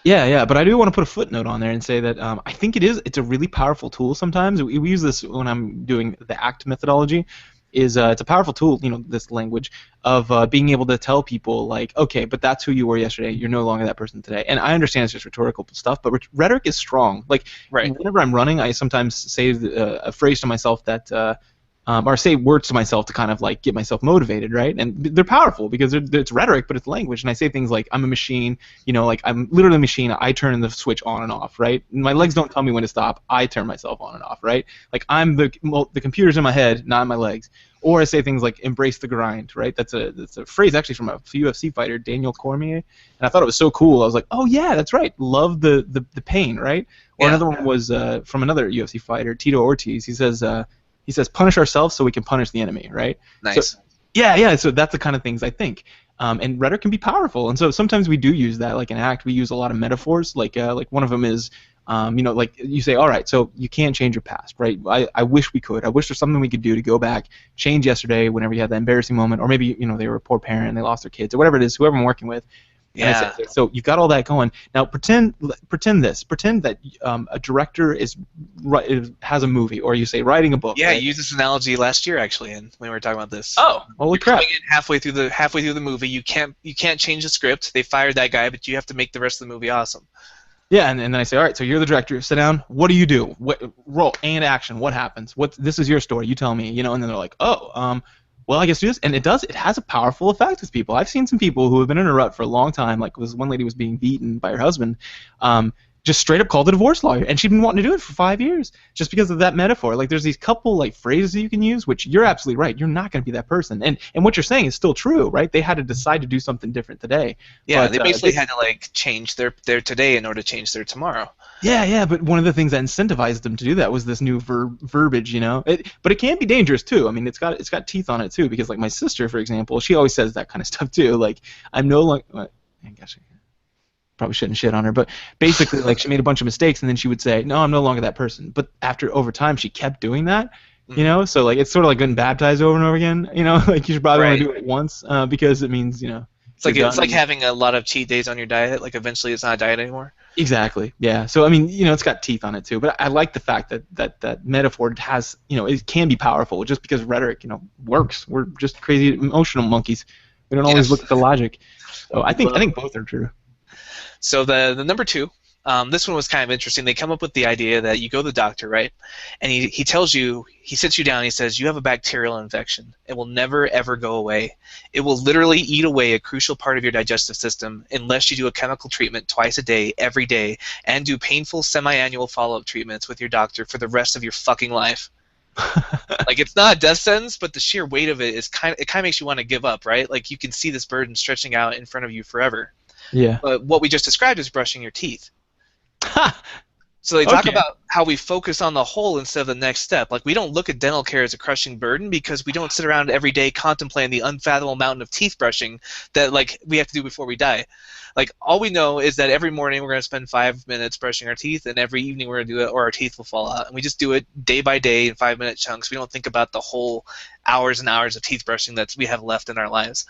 Yeah, but I do want to put a footnote on there and say that I think it's a really powerful tool sometimes. We use this when I'm doing the ACT methodology. It's a powerful tool, this language of being able to tell people like, okay, but that's who you were yesterday. You're no longer that person today. And I understand it's just rhetorical stuff, but rhetoric is strong. Like, whenever I'm running, I sometimes say a phrase to myself that, or say words to myself to kind of like get myself motivated, right? And they're powerful because it's rhetoric, but it's language. And I say things like, I'm a machine, like I'm literally a machine. I turn the switch on and off, right? My legs don't tell me when to stop. I turn myself on and off, right? Like I'm the computer's in my head, not in my legs. Or I say things like embrace the grind, right? That's a phrase actually from a UFC fighter, Daniel Cormier. And I thought it was so cool. I was like, oh yeah, that's right. Love the pain, right? Or another one was from another UFC fighter, Tito Ortiz. He says, he says punish ourselves so we can punish the enemy, right? Nice. So, yeah. So that's the kind of things I think. And rhetoric can be powerful, and so sometimes we do use that. Like in ACT, we use a lot of metaphors. Like one of them is, like you say, all right, so you can't change your past, right? I wish we could. I wish there's something we could do to go back, change yesterday whenever you had that embarrassing moment, or maybe they were a poor parent and they lost their kids, or whatever it is, whoever I'm working with. Yeah. Say, so you've got all that going. Now pretend that a director has a movie, or you say writing a book. Yeah, right? you used this analogy last year actually, when we were talking about this. Oh, holy You're crap! coming in halfway through the movie. You can't change the script. They fired that guy, but you have to make the rest of the movie awesome. Yeah, and then I say, all right, so you're the director. Sit down. What do you do? What roll and action? What happens? This is your story. You tell me. And then they're like, oh, well, I guess do this, and it has a powerful effect with people. I've seen some people who have been in a rut for a long time. Like this one lady was being beaten by her husband, just straight up called a divorce lawyer, and she'd been wanting to do it for 5 years just because of that metaphor. Like there's these couple like phrases that you can use, which you're absolutely right. You're not going to be that person, and what you're saying is still true, right? They had to decide to do something different today. Yeah, but, they basically had to like change their today in order to change their tomorrow. Yeah, but one of the things that incentivized them to do that was this new verbiage, but it can be dangerous too. I mean, it's got teeth on it too, because like my sister, for example, she always says that kind of stuff too. Like I'm no longer. I guess I probably shouldn't shit on her, but basically, like she made a bunch of mistakes, and then she would say, "No, I'm no longer that person." But over time, she kept doing that. So like it's sort of like getting baptized over and over again. Like you should probably want to do it once because it means It's like having a lot of cheat days on your diet. Like eventually, it's not a diet anymore. Exactly. Yeah. So I mean, it's got teeth on it too. But I like the fact that metaphor has, it can be powerful just because rhetoric, works. We're just crazy emotional monkeys. We don't always look at the logic. So I think both are true. So the number two, this one was kind of interesting. They come up with the idea that you go to the doctor, right? And he tells you, he sits you down, and he says, you have a bacterial infection. It will never, ever go away. It will literally eat away a crucial part of your digestive system unless you do a chemical treatment twice a day, every day, and do painful semi-annual follow-up treatments with your doctor for the rest of your fucking life. Like it's not a death sentence, but the sheer weight of it is kind of makes you want to give up, right? Like you can see this burden stretching out in front of you forever. Yeah. But what we just described is brushing your teeth. So they talk about how we focus on the whole instead of the next step. Like we don't look at dental care as a crushing burden because we don't sit around every day contemplating the unfathomable mountain of teeth brushing that like we have to do before we die. Like all we know is that every morning we're going to spend 5 minutes brushing our teeth, and every evening we're going to do it or our teeth will fall out. And we just do it day by day in 5-minute chunks. We don't think about the whole hours and hours of teeth brushing that we have left in our lives.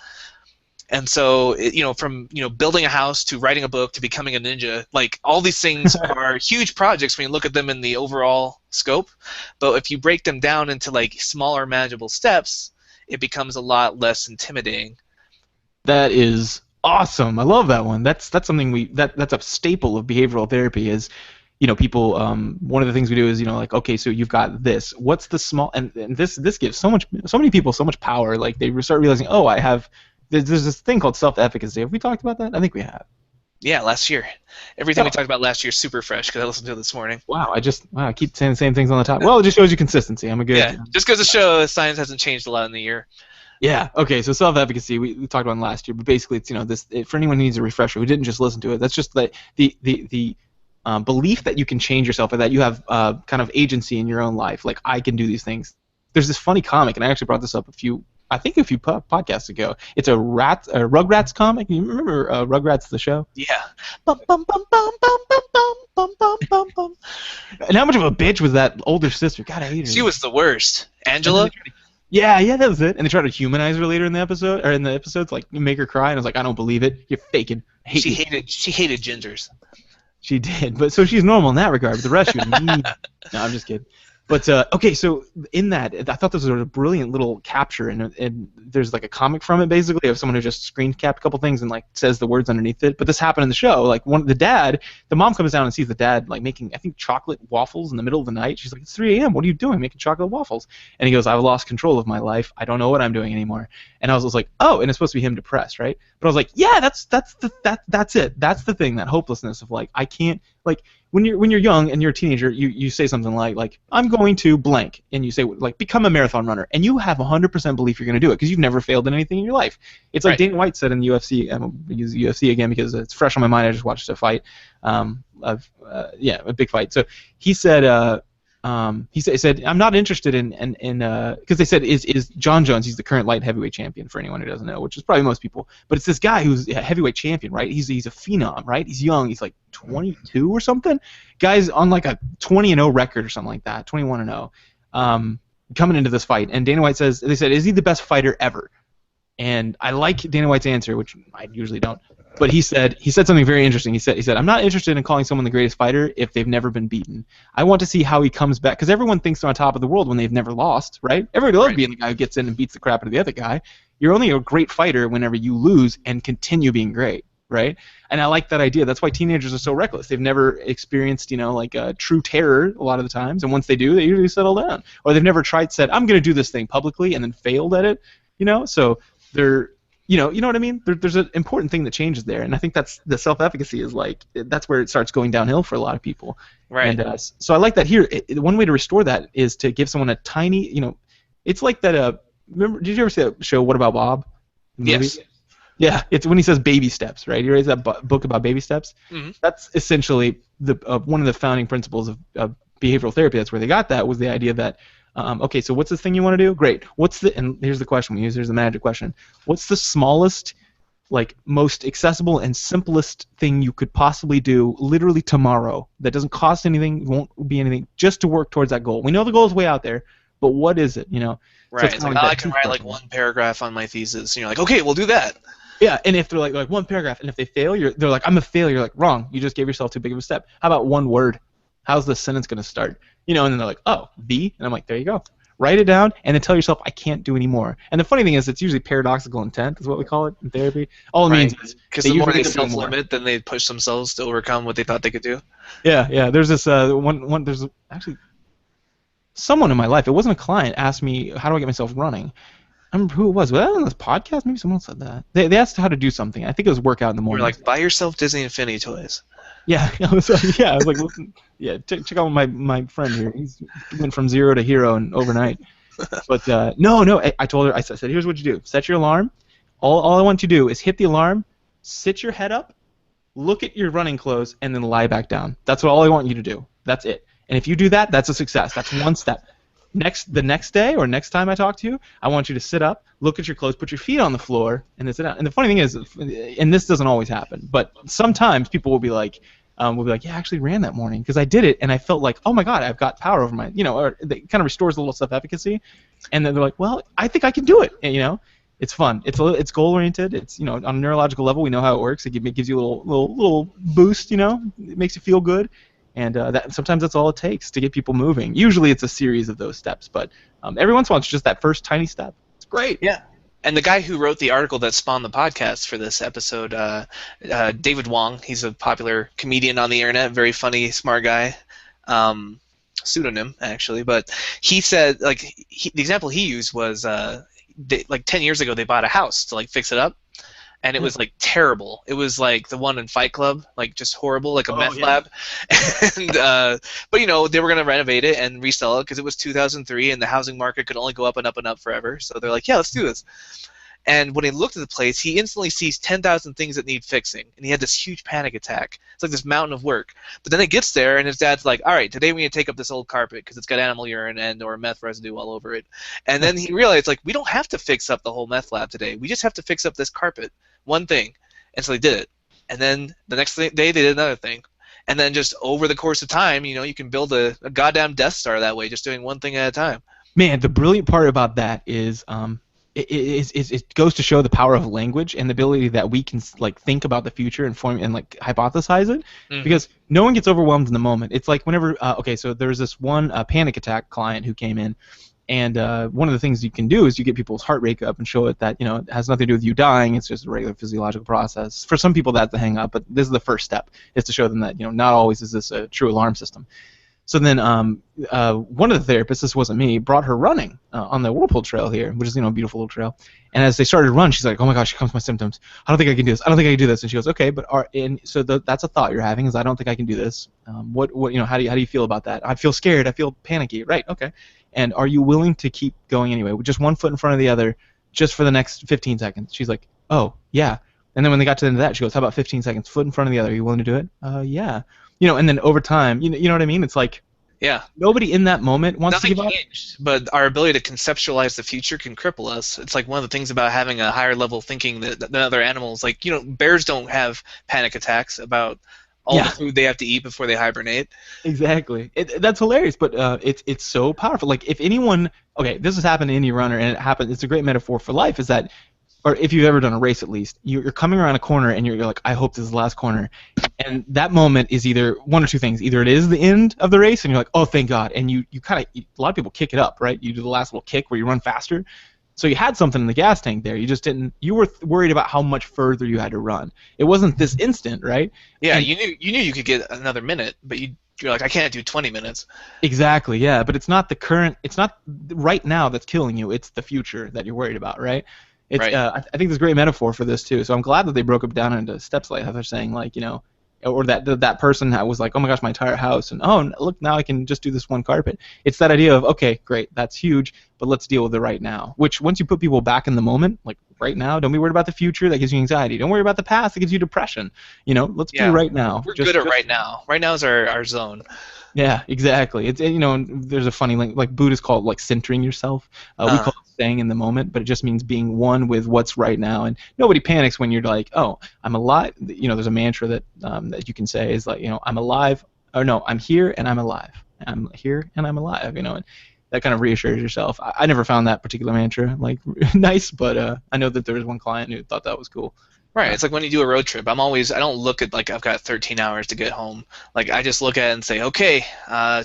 And so, from building a house to writing a book to becoming a ninja, like all these things are huge projects when you look at them in the overall scope. But if you break them down into like smaller, manageable steps, it becomes a lot less intimidating. That is awesome. I love that one. That's something that's a staple of behavioral therapy. Is people. One of the things we do is like, okay, so you've got this. What's the small? And this gives so many people so much power. Like they start realizing, oh, I have. There's this thing called self-efficacy. Have we talked about that? I think we have. Yeah, last year. Everything we talked about last year is super fresh because I listened to it this morning. Wow, I keep saying the same things on the top. Well, it just shows you consistency. I'm a good. Yeah, just goes to show science hasn't changed a lot in the year. Yeah. Okay. So self-efficacy, we talked about last year, but basically, it's for anyone who needs a refresher who didn't just listen to it. That's just the belief that you can change yourself, or that you have kind of agency in your own life. Like I can do these things. There's this funny comic, and I actually brought this up a few podcasts ago. It's a Rugrats comic. You remember Rugrats the show? Yeah. Bum, bum, bum, bum, bum, bum, bum, bum, bum, bum. And how much of a bitch was that older sister? God, I hate her. She was the worst. Angela? Yeah, that was it. And they tried to humanize her later in the episodes, like make her cry, and I was like, I don't believe it. You're faking. She hated gingers. She did, but so she's normal in that regard. But the rest, she was mean. No, I'm just kidding. But okay, so in that, I thought this was a brilliant little capture, and there's like a comic from it basically of someone who just screen capped a couple things and like says the words underneath it. But this happened in the show. Like the mom comes down and sees the dad like making, I think, chocolate waffles in the middle of the night. She's like, it's 3 a.m. What are you doing making chocolate waffles? And he goes, I've lost control of my life. I don't know what I'm doing anymore. And I was like, oh, and it's supposed to be him depressed, right? But I was like, yeah, that's it. That's the thing, that hopelessness of like I can't like. When you're young and you're a teenager, you say something like I'm going to blank, and you say like become a marathon runner, and you have 100% belief you're going to do it because you've never failed in anything in your life. It's like Dana White said in the UFC. I'm going to use the UFC again because it's fresh on my mind. I just watched a fight, a big fight. So he said he said I'm not interested in because they said is John Jones, he's the current light heavyweight champion for anyone who doesn't know, which is probably most people, but it's this guy who's a heavyweight champion, right? He's a phenom, right? He's young, he's like 22 or something. Guy's on like a 20-0 record or something like that, 21-0, coming into this fight, and Dana White says, they said, is he the best fighter ever? And I like Dana White's answer, which I usually don't. But he said something very interesting. He said I'm not interested in calling someone the greatest fighter if they've never been beaten. I want to see how he comes back, because everyone thinks they're on top of the world when they've never lost, right? Everybody loves being the guy who gets in and beats the crap out of the other guy. You're only a great fighter whenever you lose and continue being great, right? And I like that idea. That's why teenagers are so reckless. They've never experienced, like true terror a lot of the times, and once they do, they usually settle down. Or they've never said, I'm going to do this thing publicly, and then failed at it, So they're you know what I mean? There's an important thing that changes there, and I think that's the self-efficacy is that's where it starts going downhill for a lot of people. Right. And so I like that here. One way to restore that is to give someone a tiny, it's like that. Remember? Did you ever see that show What About Bob? Yes. Yeah, it's when he says baby steps, right? You read that book about baby steps? Mm-hmm. That's essentially one of the founding principles of behavioral therapy. That's where they got that, was the idea that. Okay, so what's the thing you want to do? Great. And here's the question we use. Here's the magic question. What's the smallest, most accessible and simplest thing you could possibly do literally tomorrow that doesn't cost anything, won't be anything, just to work towards that goal? We know the goal is way out there, but what is it? Right. So it's I can write one paragraph on my thesis, and you're like, okay, we'll do that. Yeah, and if they're like one paragraph, and if they fail, they're like, I'm a failure. You're like, wrong. You just gave yourself too big of a step. How about one word? How's the sentence going to start? And then they're like, oh, the? And I'm like, there you go. Write it down, and then tell yourself, I can't do any more. And the funny thing is, it's usually paradoxical intent is what we call it in therapy. All it means is because the more they self-limit, then they push themselves to overcome what they thought they could do. Yeah. There's this one. There's actually someone in my life. It wasn't a client. Asked me, how do I get myself running? I remember who it was. Was that on this podcast? Maybe someone said that. They asked how to do something. I think it was work out in the morning. You're like, buy yourself Disney Infinity toys. Yeah, I was like, listen, check out my friend here. He went from zero to hero overnight. But no, I told her, I said, here's what you do. Set your alarm. All I want you to do is hit the alarm, sit your head up, look at your running clothes, and then lie back down. That's all I want you to do. That's it. And if you do that, that's a success. That's one step. The next day or next time I talk to you, I want you to sit up, look at your clothes, put your feet on the floor, and then sit down. And the funny thing is, and this doesn't always happen, but sometimes people will be like, yeah, I actually ran that morning because I did it and I felt like, oh my God, I've got power over my, or it kind of restores a little self-efficacy, and then they're like, well, I think I can do it. And, it's fun. It's goal-oriented. It's on a neurological level, we know how it works. It gives you a little boost. It makes you feel good. And sometimes that's all it takes to get people moving. Usually it's a series of those steps, but every once in a while it's just that first tiny step. It's great. Yeah. And the guy who wrote the article that spawned the podcast for this episode, David Wong, he's a popular comedian on the internet, very funny, smart guy, pseudonym actually, but he said, the example he used was 10 years ago they bought a house to fix it up. And it was terrible. It was like the one in Fight Club, just horrible, like a meth lab. And but they were gonna renovate it and resell it because it was 2003 and the housing market could only go up and up and up forever. So they're like, yeah, let's do this. And when he looked at the place, he instantly sees 10,000 things that need fixing, and he had this huge panic attack. It's like this mountain of work. But then he gets there, and his dad's like, all right, today we need to take up this old carpet because it's got animal urine and or meth residue all over it. And then he realized, we don't have to fix up the whole meth lab today. We just have to fix up this carpet, one thing. And so they did it. And then the next day they did another thing. And then just over the course of time, you can build a goddamn Death Star that way, just doing one thing at a time. Man, the brilliant part about that is it goes to show the power of language and the ability that we can think about the future and form and hypothesize it, because no one gets overwhelmed in the moment. It's like whenever so there's this one panic attack client who came in, and one of the things you can do is you get people's heart rate up and show it that it has nothing to do with you dying. It's just a regular physiological process. For some people that's the hang up, but this is the first step, is to show them that not always is this a true alarm system. So then one of the therapists, this wasn't me, brought her running on the Whirlpool Trail here, which is a beautiful little trail. And as they started to run, she's like, oh my gosh, here comes my symptoms. I don't think I can do this. I don't think I can do this. And she goes, okay, but that's a thought you're having, is I don't think I can do this. What how do you feel about that? I feel scared. I feel panicky. Right. Okay. And are you willing to keep going anyway, with just one foot in front of the other, just for the next 15 seconds? She's like, oh yeah. And then when they got to the end of that, she goes, how about 15 seconds, foot in front of the other? Are you willing to do it? Yeah. And then over time, you know what I mean? It's like Yeah. Nobody in that moment wants to Nothing give up. changed, but our ability to conceptualize the future can cripple us. It's like one of the things about having a higher level thinking than other animals. Like, bears don't have panic attacks about all the Yeah, food they have to eat before they hibernate. exactly. That's hilarious, but it's so powerful. Like if anyone, okay, this has happened to any runner, and it happened. It's a great metaphor for life. Is that, or if you've ever done a race at least, you're coming around a corner and you're like, I hope this is the last corner, and that moment is either one or two things. Either it is the end of the race, and you're like, oh, thank God, and you kind of, a lot of people kick it up, right? You do the last little kick where you run faster. So you had something in the gas tank there. You just didn't. You were worried about how much further you had to run. It wasn't this instant, right? Yeah, And you knew you could get another minute, but you're like, I can't do 20 minutes. exactly, yeah. But it's not the current. It's not right now that's killing you. It's the future that you're worried about, right? It's. Right. I think there's a great metaphor for this too. So I'm glad that they broke it down into steps like how they're saying, like, or that person that was like, oh my gosh, my entire house, and oh look, now I can just do this one carpet. It's that idea of, okay, great, that's huge, but let's deal with it right now. Which once you put people back in the moment, like right now, don't be worried about the future. That gives you anxiety. Don't worry about the past. That gives you depression. Let's be Yeah. right now. We're good at right now. Right now is our zone. Yeah, exactly. It's and there's a funny like Buddhists call it like centering yourself. We Uh, call it staying in the moment, but it just means being one with what's right now. And nobody panics when you're like, oh, I'm alive. There's a mantra that you can say is like, I'm alive, or no, I'm here and I'm alive. I'm here and I'm alive. And that kind of reassures yourself. I never found that particular mantra like nice, but I know that there was one client who thought that was cool. right. It's like when you do a road trip. I don't look at like I've got 13 hours to get home. Like I just look at it and say, okay,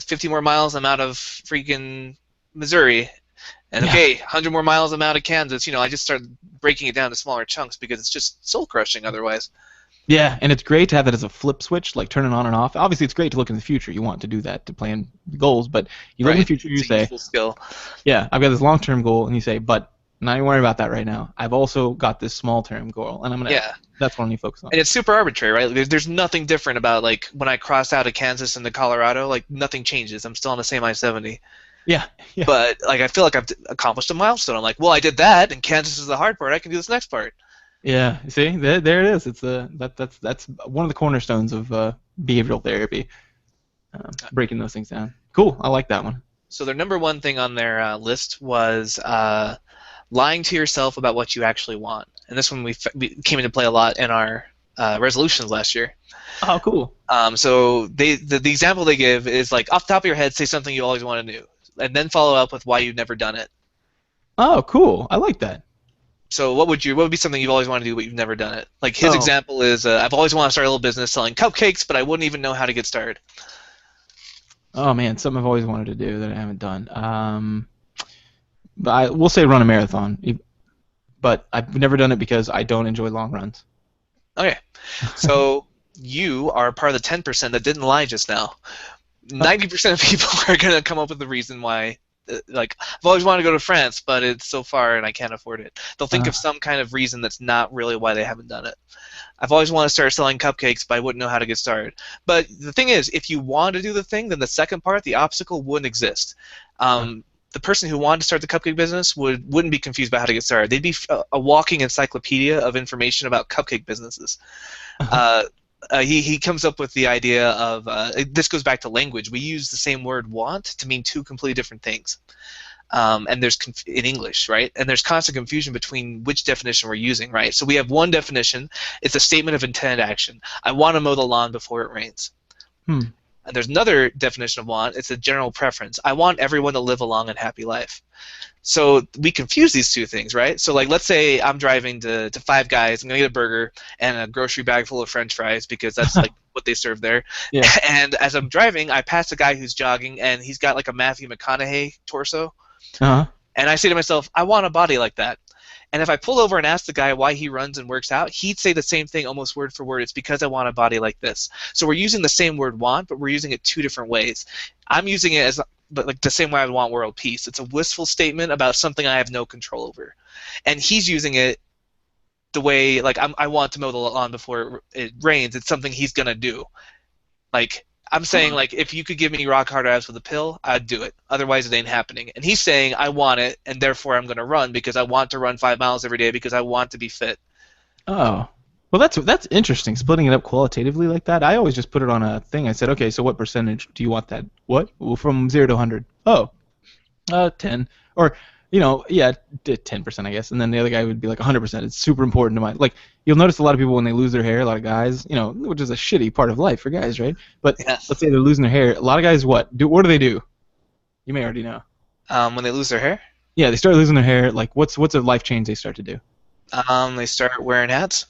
50 more miles, I'm out of freaking Missouri. And Yeah. okay, 100 more miles, I'm out of Kansas. I just start breaking it down to smaller chunks because it's just soul crushing otherwise. Yeah, and it's great to have that as a flip switch, like turn it on and off. Obviously, it's great to look in the future. You want to do that to plan goals, but you look in the Right. future, you It's a say, useful skill. yeah, I've got this long-term goal, and you say, but not even worry about that right now. I've also got this small-term goal, and Yeah. that's what I'm gonna focus on. And it's super arbitrary, right? There's nothing different about like when I cross out of Kansas into Colorado, like nothing changes. I'm still on the same I-70. Yeah, yeah, But like I feel like I've accomplished a milestone. I'm like, well, I did that, and Kansas is the hard part. I can do this next part. yeah. See, there it is. It's that's one of the cornerstones of behavioral therapy, breaking those things down. Cool, I like that one. So their number one thing on their list was lying to yourself about what you actually want. And this one we came into play a lot in our resolutions last year. Oh, cool. So the example they give is like off the top of your head, say something you always wanted to do, and then follow up with why you've never done it. Oh, cool. I like that. So what would be something you've always wanted to do but you've never done it? Like his Oh, example is I've always wanted to start a little business selling cupcakes, but I wouldn't even know how to get started. oh man, something I've always wanted to do that I haven't done. But we'll say run a marathon. But I've never done it because I don't enjoy long runs. Okay, so you are part of the 10% that didn't lie just now. 90% of people are gonna come up with the reason why. Like I've always wanted to go to France, but it's so far and I can't afford it. They'll think Uh, of some kind of reason that's not really why they haven't done it. I've always wanted to start selling cupcakes, but I wouldn't know how to get started. But the thing is, if you want to do the thing, then the second part, the obstacle, wouldn't exist. The person who wanted to start the cupcake business wouldn't be confused about how to get started. They'd be a walking encyclopedia of information about cupcake businesses. Uh, he comes up with the idea of this goes back to language. We use the same word "want" to mean two completely different things. And there's in English, right? And there's constant confusion between which definition we're using, right? So we have one definition. It's a statement of intended action. I want to mow the lawn before it rains. hmm. And there's another definition of want. It's a general preference. I want everyone to live a long and happy life. So we confuse these two things, right? So like, let's say I'm driving to Five Guys. I'm gonna get a burger and a grocery bag full of French fries because that's like what they serve there. Yeah. And as I'm driving, I pass a guy who's jogging and he's got like a Matthew McConaughey torso. Uh-huh. And I say to myself, I want a body like that. And if I pulled over and asked the guy why he runs and works out, he'd say the same thing almost word for word. It's because I want a body like this. So we're using the same word want, but we're using it two different ways. I'm using it as like the same way I want world peace. It's a wistful statement about something I have no control over. And he's using it the way like I want to mow the lawn before it rains. It's something he's going to do. Like I'm saying, like, if you could give me rock hard abs with a pill, I'd do it. Otherwise, it ain't happening. And he's saying, I want it, and therefore I'm going to run because I want to run 5 miles every day because I want to be fit. Oh. Well, that's interesting. Splitting it up qualitatively like that. I always just put it on a thing. I said, okay, so what percentage do you want that? What? Well, from 0 to 100. Oh, 10. Or, yeah, 10%, I guess. And then the other guy would be like 100%. It's super important to my, like, you'll notice a lot of people when they lose their hair, a lot of guys, which is a shitty part of life for guys, right? But Yeah. let's say they're losing their hair. A lot of guys, what do they do? You may already know. When they lose their hair, Yeah, they start losing their hair. Like, what's a life change they start to do? they start wearing hats.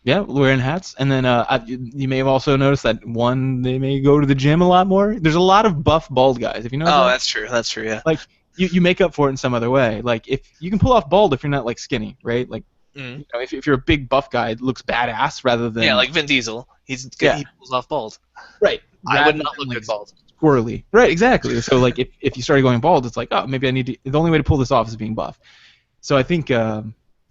Yeah, wearing hats, and then you may have also noticed that they may go to the gym a lot more. There's a lot of buff bald guys. If you know Oh, that, that's true. That's true. Yeah. like you make up for it in some other way. Like if you can pull off bald if you're not like skinny, right? Like Mm. if you're a big buff guy, it looks badass rather than Yeah, like Vin Diesel. Yeah. He pulls off bald. right. I rather would not than, look like, good bald. squirrely. Right, exactly. So like if you started going bald, it's like, oh, maybe I need to. The only way to pull this off is being buff. So I think.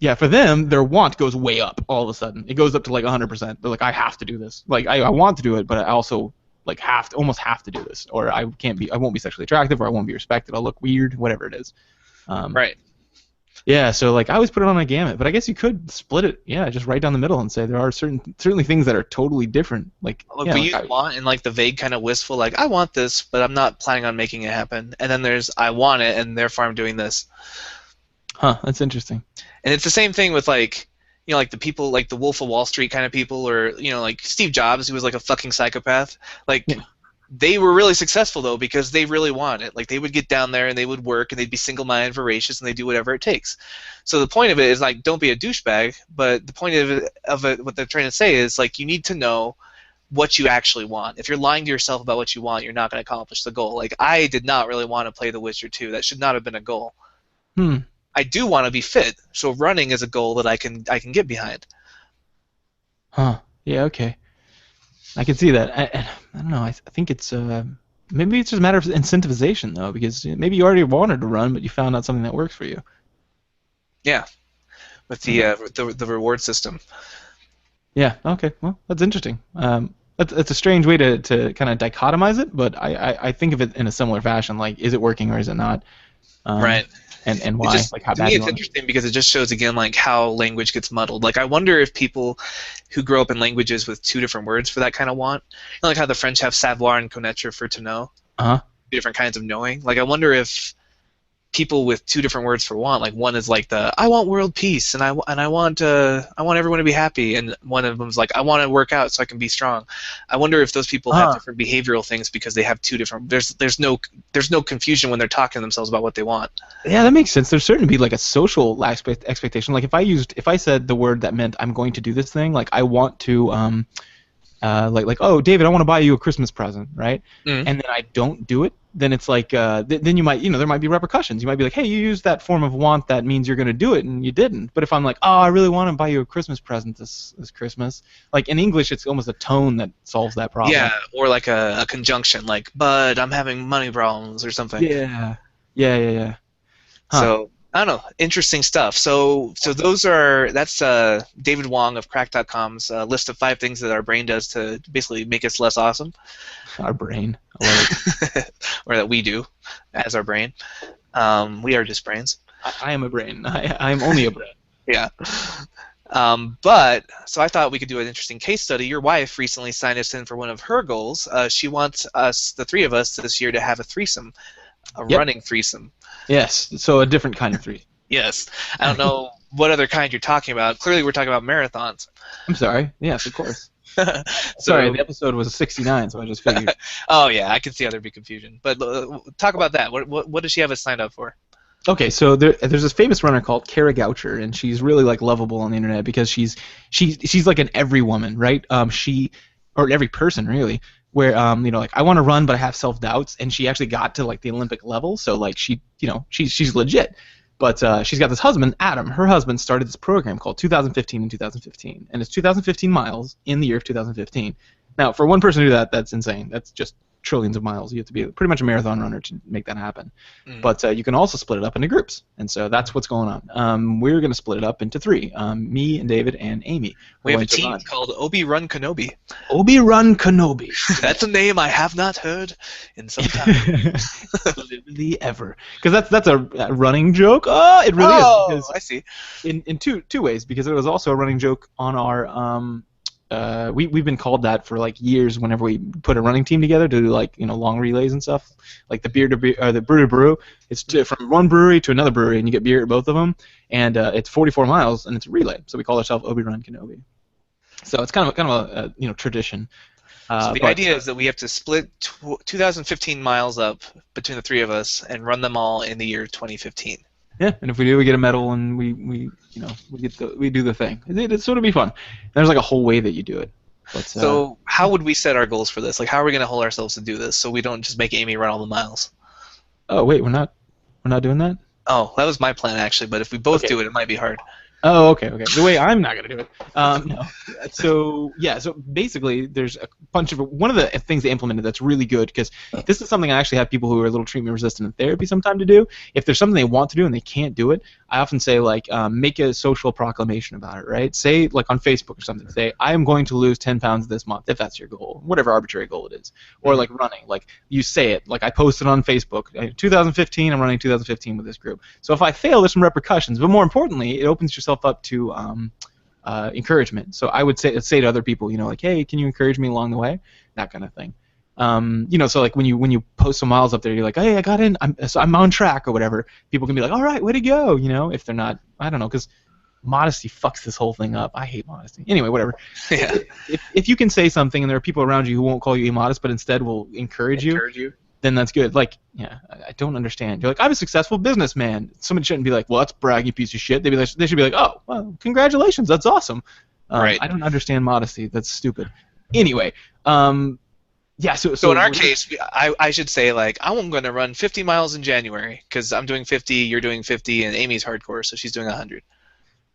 Yeah, for them, their want goes way up all of a sudden. It goes up to like 100%. They're like, I have to do this. Like, I want to do it, but I also like almost have to do this, or I won't be sexually attractive, or I won't be respected. I'll look weird, whatever it is. Right. Yeah, so like I always put it on a gamut, but I guess you could split it, yeah, just right down the middle and say there are certainly things that are totally different. Like, Look, yeah, we like use want and like the vague kind of wistful, like I want this, but I'm not planning on making it happen. And then there's I want it, and therefore I'm doing this. that's interesting. And it's the same thing with like, like the people, like the Wolf of Wall Street kind of people, or like Steve Jobs, who was like a fucking psychopath. Like, Yeah. they were really successful though because they really wanted it. Like they would get down there and they would work and they'd be single-minded, voracious, and they do whatever it takes. So the point of it is like, don't be a douchebag. But the point of it, what they're trying to say is like, you need to know what you actually want. If you're lying to yourself about what you want, you're not going to accomplish the goal. Like I did not really want to play The Witcher 2. That should not have been a goal. I do want to be fit, so running is a goal that I can get behind. Yeah, okay. I can see that. I don't know. I think it's maybe it's just a matter of incentivization though, because maybe you already wanted to run, but you found out something that works for you. Yeah, with the reward system. Yeah. Okay. Well, that's interesting. That's a strange way to kind of dichotomize it, but I think of it in a similar fashion. Like, is it working or is it not? Right. And why? Like how to bad me, you it's want it. interesting because it just shows again like how language gets muddled. Like I wonder if people who grow up in languages with two different words for that kind of want, like how the French have savoir and connaître for to know, Uh-huh. different kinds of knowing. Like I wonder if people with two different words for want, like one is like the I want world peace and I want everyone to be happy, and one of them's like I want to work out so I can be strong. I wonder if those people have different behavioral things because they have two different. There's no confusion when they're talking to themselves about what they want. Yeah, that makes sense. There's certainly be like a social expectation. Like if I said the word that meant I'm going to do this thing, like I want to like oh David, I want to buy you a Christmas present, right? Mhm. And then I don't do it, then it's like then you might there might be repercussions. You might be like, hey, you used that form of want, that means you're going to do it, and you didn't. But if I'm like, oh, I really want to buy you a Christmas present this Christmas, like in English, it's almost a tone that solves that problem. Yeah, or like a conjunction, like but I'm having money problems or something. Yeah. Huh. So I don't know, interesting stuff. So that's David Wong of Crack.com's list of 5 things that our brain does to basically make us less awesome. Our brain. I love it. Or that we do as our brain. We are just brains. I am a brain. I am only a brain. Yeah. But so I thought we could do an interesting case study. Your wife recently signed us in for one of her goals. She wants us, the 3 of us, this year to have a threesome, running threesome. Yes. So a different kind of threesome. Yes. I don't know what other kind you're talking about. Clearly, we're talking about marathons. I'm sorry. Yes, of course. Sorry, the episode was 69, so I just figured. Oh yeah, I can see how there'd be confusion. But talk about that. What does she have us signed up for? Okay, so there's this famous runner called Kara Goucher, and she's really like lovable on the internet because she's like an every woman, right? Or every person really, where like I want to run but I have self doubts, and she actually got to like the Olympic level, so like she's legit. But she's got this husband, Adam. Her husband started this program called 2015 in 2015, and it's 2015 miles in the year of 2015. Now, for one person to do that, that's insane. That's just trillions of miles. You have to be pretty much a marathon runner to make that happen. Mm. But you can also split it up into groups, and so that's what's going on. We're going to split it up into three. Me and David and Amy. We have a going to team run. called Obi-Run Kenobi. Obi-Run Kenobi. That's a name I have not heard in some time. Literally ever. Because that's a running joke. Oh, it really is. Because I see. in two ways, because it was also a running joke on our we've been called that for like years whenever we put a running team together to do like long relays and stuff, like the beer to beer or the brew to brew. It's from one brewery to another brewery and you get beer at both of them, and it's 44 miles and it's a relay, so we call ourselves Obi-Run Kenobi. So it's kind of a tradition. So the idea is that we have to split 2015 miles up between the three of us and run them all in the year 2015. Yeah, and if we do, we get a medal, and we do the thing. It's sort of be fun. There's like a whole way that you do it. But, so how would we set our goals for this? Like, how are we going to hold ourselves to do this so we don't just make Amy run all the miles? Oh wait, we're not doing that? Oh, that was my plan actually. But if we both do it, it might be hard. Oh, okay. The way I'm not gonna do it. No. So basically, there's a bunch of one of the things they implemented that's really good, because this is something I actually have people who are a little treatment resistant in therapy sometime to do. If there's something they want to do and they can't do it, I often say like make a social proclamation about it, right? Say like on Facebook or something, say I am going to lose 10 pounds this month, if that's your goal, whatever arbitrary goal it is, or like running, like you say it, like I posted on Facebook, 2015, I'm running 2015 with this group. So if I fail, there's some repercussions, but more importantly, it opens yourself up to encouragement. So I would say to other people, like, hey, can you encourage me along the way? That kind of thing. So like when you post some miles up there, you're like, hey, I got in, I'm on track or whatever. People can be like, all right, way to go. If they're not, I don't know, because modesty fucks this whole thing up. I hate modesty. Anyway, whatever. Yeah. If you can say something and there are people around you who won't call you immodest, but instead will encourage you, then that's good. Like, yeah, I don't understand. You're like, I'm a successful businessman. Somebody shouldn't be like, well, that's braggy piece of shit. They should be like, oh, well, congratulations, that's awesome. Right. I don't understand modesty. That's stupid. Anyway, yeah. So in our case, I should say like I'm going to run 50 miles in January because I'm doing 50, you're doing 50, and Amy's hardcore, so she's doing 100.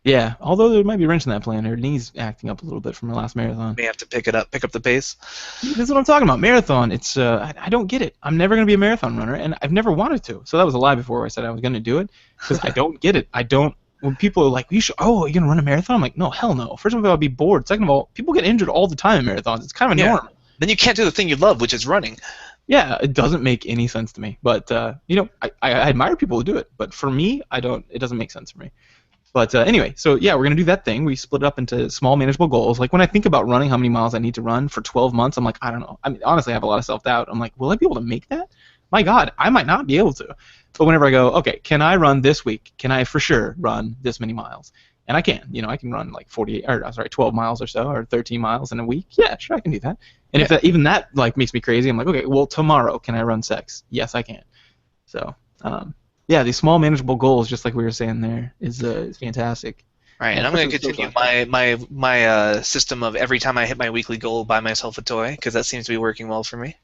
Yeah, although there might be a wrench in that plan. Her knee's acting up a little bit from her last marathon. May have to pick up the pace. That's what I'm talking about. Marathon. It's I don't get it. I'm never going to be a marathon runner, and I've never wanted to. So that was a lie before I said I was going to do it, because I don't get it. I don't. When people are like, are you going to run a marathon? I'm like, no, hell no. First of all, I'll be bored. Second of all, people get injured all the time in marathons. It's kind of a norm. Then you can't do the thing you love, which is running. Yeah, it doesn't make any sense to me. But I admire people who do it. But for me, I don't. It doesn't make sense for me. But anyway, so yeah, we're going to do that thing. We split it up into small, manageable goals. Like when I think about running, how many miles I need to run for 12 months, I'm like, I don't know. I mean, honestly, I have a lot of self-doubt. I'm like, will I be able to make that? My God, I might not be able to. But whenever I go, okay, can I run this week? Can I for sure run this many miles? And I can. I can run like 12 miles or so, or 13 miles in a week. Yeah, sure, I can do that. And if even that like makes me crazy, I'm like, okay, well, tomorrow, can I run 6? Yes, I can. So, yeah, these small manageable goals, just like we were saying there, is fantastic. Right, and I'm going to continue my system of every time I hit my weekly goal, buy myself a toy, because that seems to be working well for me.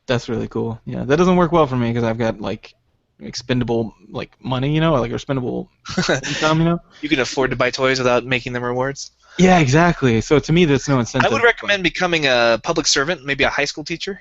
That's really cool. Yeah, that doesn't work well for me because I've got like expendable like money, like expendable income, You can afford to buy toys without making them rewards. Yeah, exactly. So to me, there's no incentive. I would recommend becoming a public servant, maybe a high school teacher.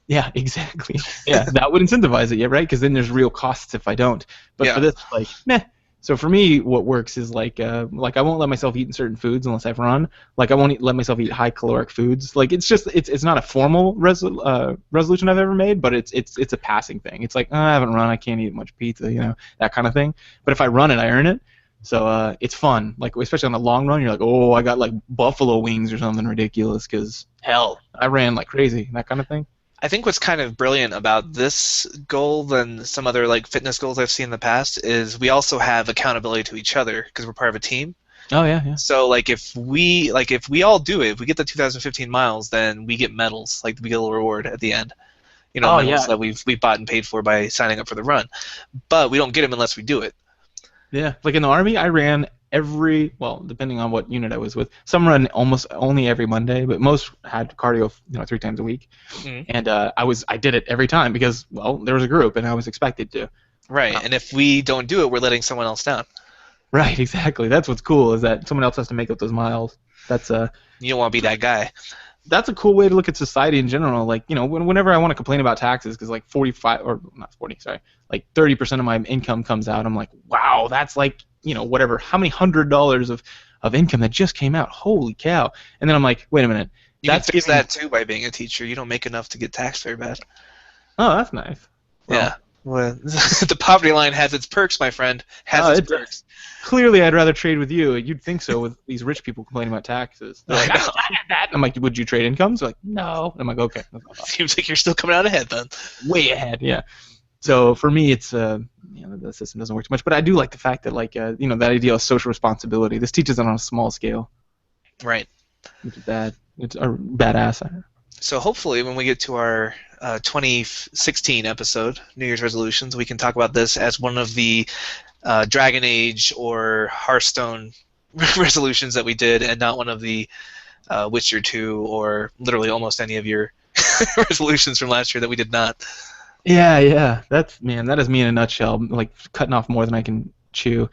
Yeah, exactly. Yeah, that would incentivize it, yeah, right? Because then there's real costs if I don't. But for this, like, meh. So for me, what works is like I won't let myself eat certain foods unless I've run. Like I won't let myself eat high caloric foods. Like it's not a formal resolution I've ever made, but it's a passing thing. It's like, oh, I haven't run, I can't eat much pizza, that kind of thing. But if I run it, I earn it. So it's fun. Like especially on the long run, you're like, oh, I got like buffalo wings or something ridiculous because hell, I ran like crazy, that kind of thing. I think what's kind of brilliant about this goal than some other like fitness goals I've seen in the past is we also have accountability to each other because we're part of a team. Oh yeah. So like if we all do it, if we get the 2015 miles, then we get medals. Like we get a little reward at the end. Medals that we've bought and paid for by signing up for the run. But we don't get them unless we do it. Yeah, like in the Army, I ran depending on what unit I was with. Some run almost only every Monday, but most had cardio, 3 times a week. Mm-hmm. And I did it every time because, there was a group and I was expected to. Right, and if we don't do it, we're letting someone else down. Right, exactly. That's what's cool is that someone else has to make up those miles. That's You don't want to be that guy. that's a cool way to look at society in general. Like, whenever I want to complain about taxes, because like 45 or not 40, sorry, like 30% of my income comes out, I'm like, wow, that's like, whatever, how many $100 of income that just came out? Holy cow! And then I'm like, wait a minute, You can that's fix giving. that too by being a teacher. You don't make enough to get taxed very bad. Oh, that's nice. Well, Yeah. Well, the poverty line has its perks, my friend. Has its perks. Clearly, I'd rather trade with you. You'd think so with these rich people complaining about taxes. They're like, I had that. I'm like, would you trade incomes? They're like, no. I'm like, okay. Seems like you're still coming out ahead then. Way ahead, yeah. So for me, it's the system doesn't work too much. But I do like the fact that that idea of social responsibility. This teaches it on a small scale. Right. Which is bad. It's badass. So hopefully, when we get to our 2016 episode, New Year's resolutions, we can talk about this as one of the Dragon Age or Hearthstone resolutions that we did, and not one of the Witcher 2 or literally almost any of your resolutions from last year that we did not. Yeah. That is me in a nutshell. Like cutting off more than I can chew.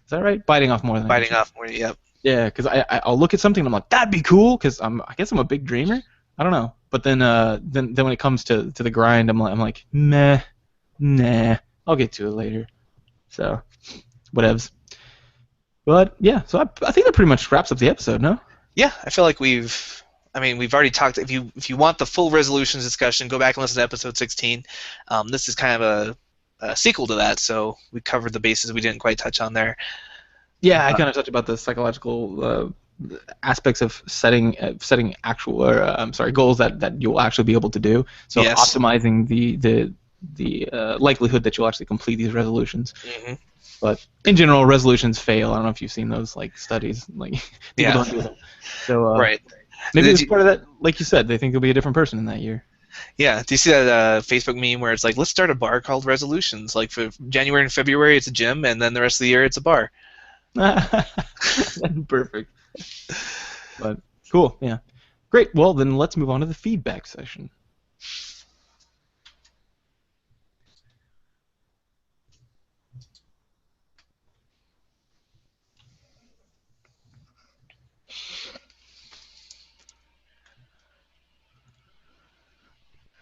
Is that right? Biting off more than I can chew. Biting off more. Yep. Yeah, because I'll look at something and I'm like, that'd be cool, because I guess I'm a big dreamer. I don't know. But then when it comes to the grind, I'm like, nah, I'll get to it later. So, whatevs. But yeah, so I think that pretty much wraps up the episode, no? Yeah, I feel like we've already talked. If you want the full resolutions discussion, go back and listen to episode 16. This is kind of a sequel to that, so we covered the bases we didn't quite touch on there. Yeah, I kind of touched about the psychological aspects of setting goals that you'll actually be able to do. So Yes. Optimizing the likelihood that you'll actually complete these resolutions. Mm-hmm. But in general, resolutions fail. I don't know if you've seen those studies. People don't do them. So right. Maybe it's part of that. Like you said, they think you'll be a different person in that year. Yeah. Do you see that Facebook meme where it's like, let's start a bar called Resolutions? Like for January and February, it's a gym, and then the rest of the year, it's a bar. Perfect. But cool, yeah. Great. Well, then let's move on to the feedback session.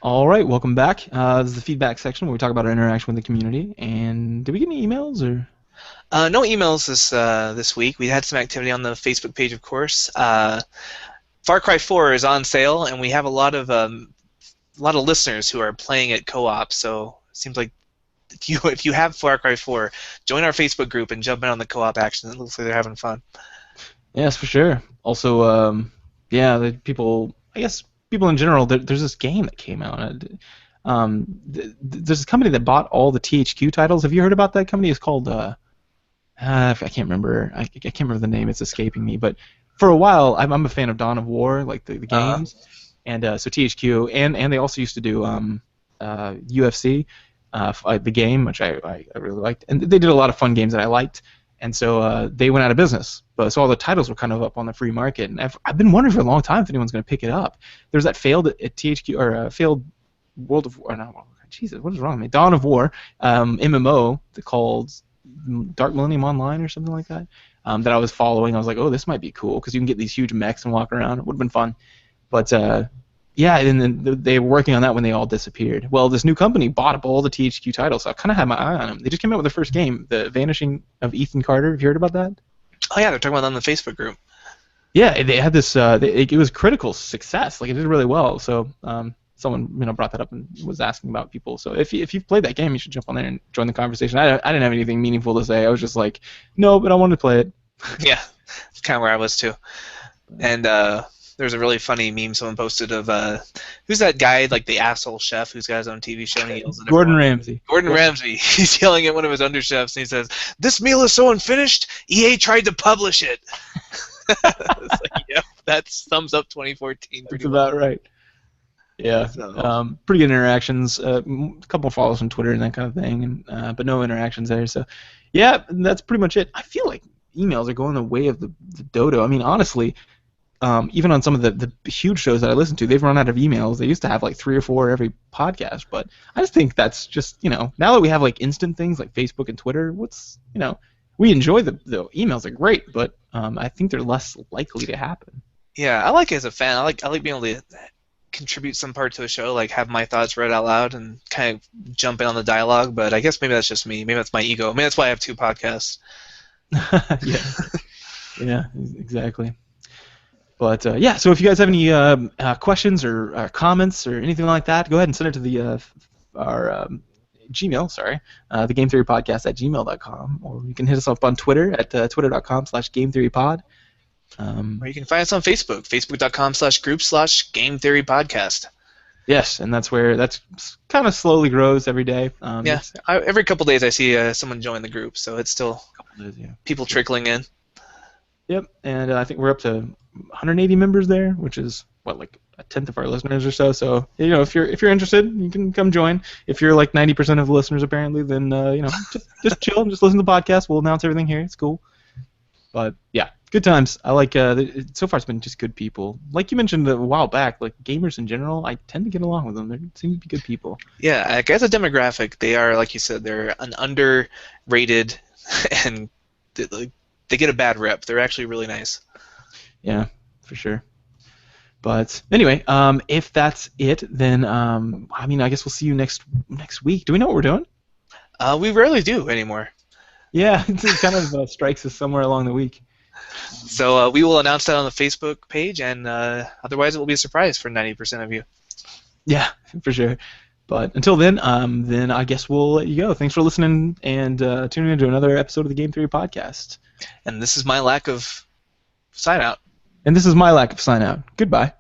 All right, welcome back. This is the feedback section where we talk about our interaction with the community. And did we get any emails or? No emails this week. We had some activity on the Facebook page, of course. Far Cry 4 is on sale, and we have a lot of listeners who are playing it co-op. So it seems like if you have Far Cry 4, join our Facebook group and jump in on the co-op action. It looks like they're having fun. Yes, for sure. Also, the people in general. There's this game that came out. There's this company that bought all the THQ titles. Have you heard about that company? It's called I can't remember. I can't remember the name. It's escaping me. But for a while, I'm a fan of Dawn of War, like the games, and so THQ, and they also used to do UFC, the game, which I really liked, and they did a lot of fun games that I liked, and so they went out of business. So all the titles were kind of up on the free market, and I've been wondering for a long time if anyone's going to pick it up. There's that failed at THQ or failed World of War. No, Jesus, what is wrong with me? Dawn of War MMO called Dark Millennium Online or something like that. That I was following. I was like, oh, this might be cool because you can get these huge mechs and walk around. It would have been fun. But yeah, and then they were working on that when they all disappeared. Well, this new company bought up all the THQ titles, so I kind of had my eye on them. They just came out with their first game, The Vanishing of Ethan Carter. Have you heard about that? Oh yeah, they're talking about that on the Facebook group. Yeah, they had this. It was critical success. Like it did really well. So someone brought that up and was asking about people. So if you've played that game, you should jump on there and join the conversation. I didn't have anything meaningful to say. I was just like, no, but I wanted to play it. Yeah, that's kind of where I was too. And there's a really funny meme someone posted of who's that guy, like the asshole chef who's got his own TV show and he yells at Gordon everyone. Ramsay. Gordon Ramsay. He's yelling at one of his underchefs and he says, "This meal is so unfinished, EA tried to publish it." It's like, yeah, that sums up 2014 pretty That's well. about right. Yeah, So. pretty good interactions. A couple of follows on Twitter and that kind of thing, and but no interactions there. So, yeah, that's pretty much it. I feel like emails are going the way of the dodo. I mean, honestly, even on some of the huge shows that I listen to, they've run out of emails. They used to have like 3 or 4 every podcast, but I just think that's just now that we have like instant things like Facebook and Twitter, we enjoy the emails are great, but I think they're less likely to happen. Yeah, I like it as a fan. I like being able to contribute some part to a show, like have my thoughts read out loud and kind of jump in on the dialogue. But I guess maybe that's just me. Maybe that's my ego. Maybe that's why I have two podcasts. Yeah, yeah, exactly. But yeah, so if you guys have any questions or comments or anything like that, go ahead and send it to our Gmail, the Game Theory Podcast at gmail.com, or you can hit us up on Twitter at twitter.com/GameTheoryPod. Or you can find us on Facebook, facebook.com/group/Game Theory Podcast. Yes, and that's kind of slowly grows every day. Yeah, every couple days I see someone join the group, so it's still Yeah. people trickling in. Yep, and I think we're up to 180 members there, which is like a tenth of our listeners or so. So if you're interested, you can come join. If you're like 90% of the listeners apparently, then just chill and just listen to the podcast. We'll announce everything here. It's cool. But yeah, good times. I like so far it's been just good people. Like you mentioned a while back, like gamers in general, I tend to get along with them. They seem to be good people. Yeah, like as a demographic, they are, like you said, they're an underrated, and they get a bad rep. They're actually really nice. Yeah, for sure. But anyway, if that's it, then I guess we'll see you next week. Do we know what we're doing? We rarely do anymore. Yeah, it kind of strikes us somewhere along the week. So we will announce that on the Facebook page, and otherwise it will be a surprise for 90% of you. Yeah, for sure. But until then I guess we'll let you go. Thanks for listening and tuning in to another episode of the Game Theory Podcast. And this is my lack of sign out. And this is my lack of sign out. Goodbye.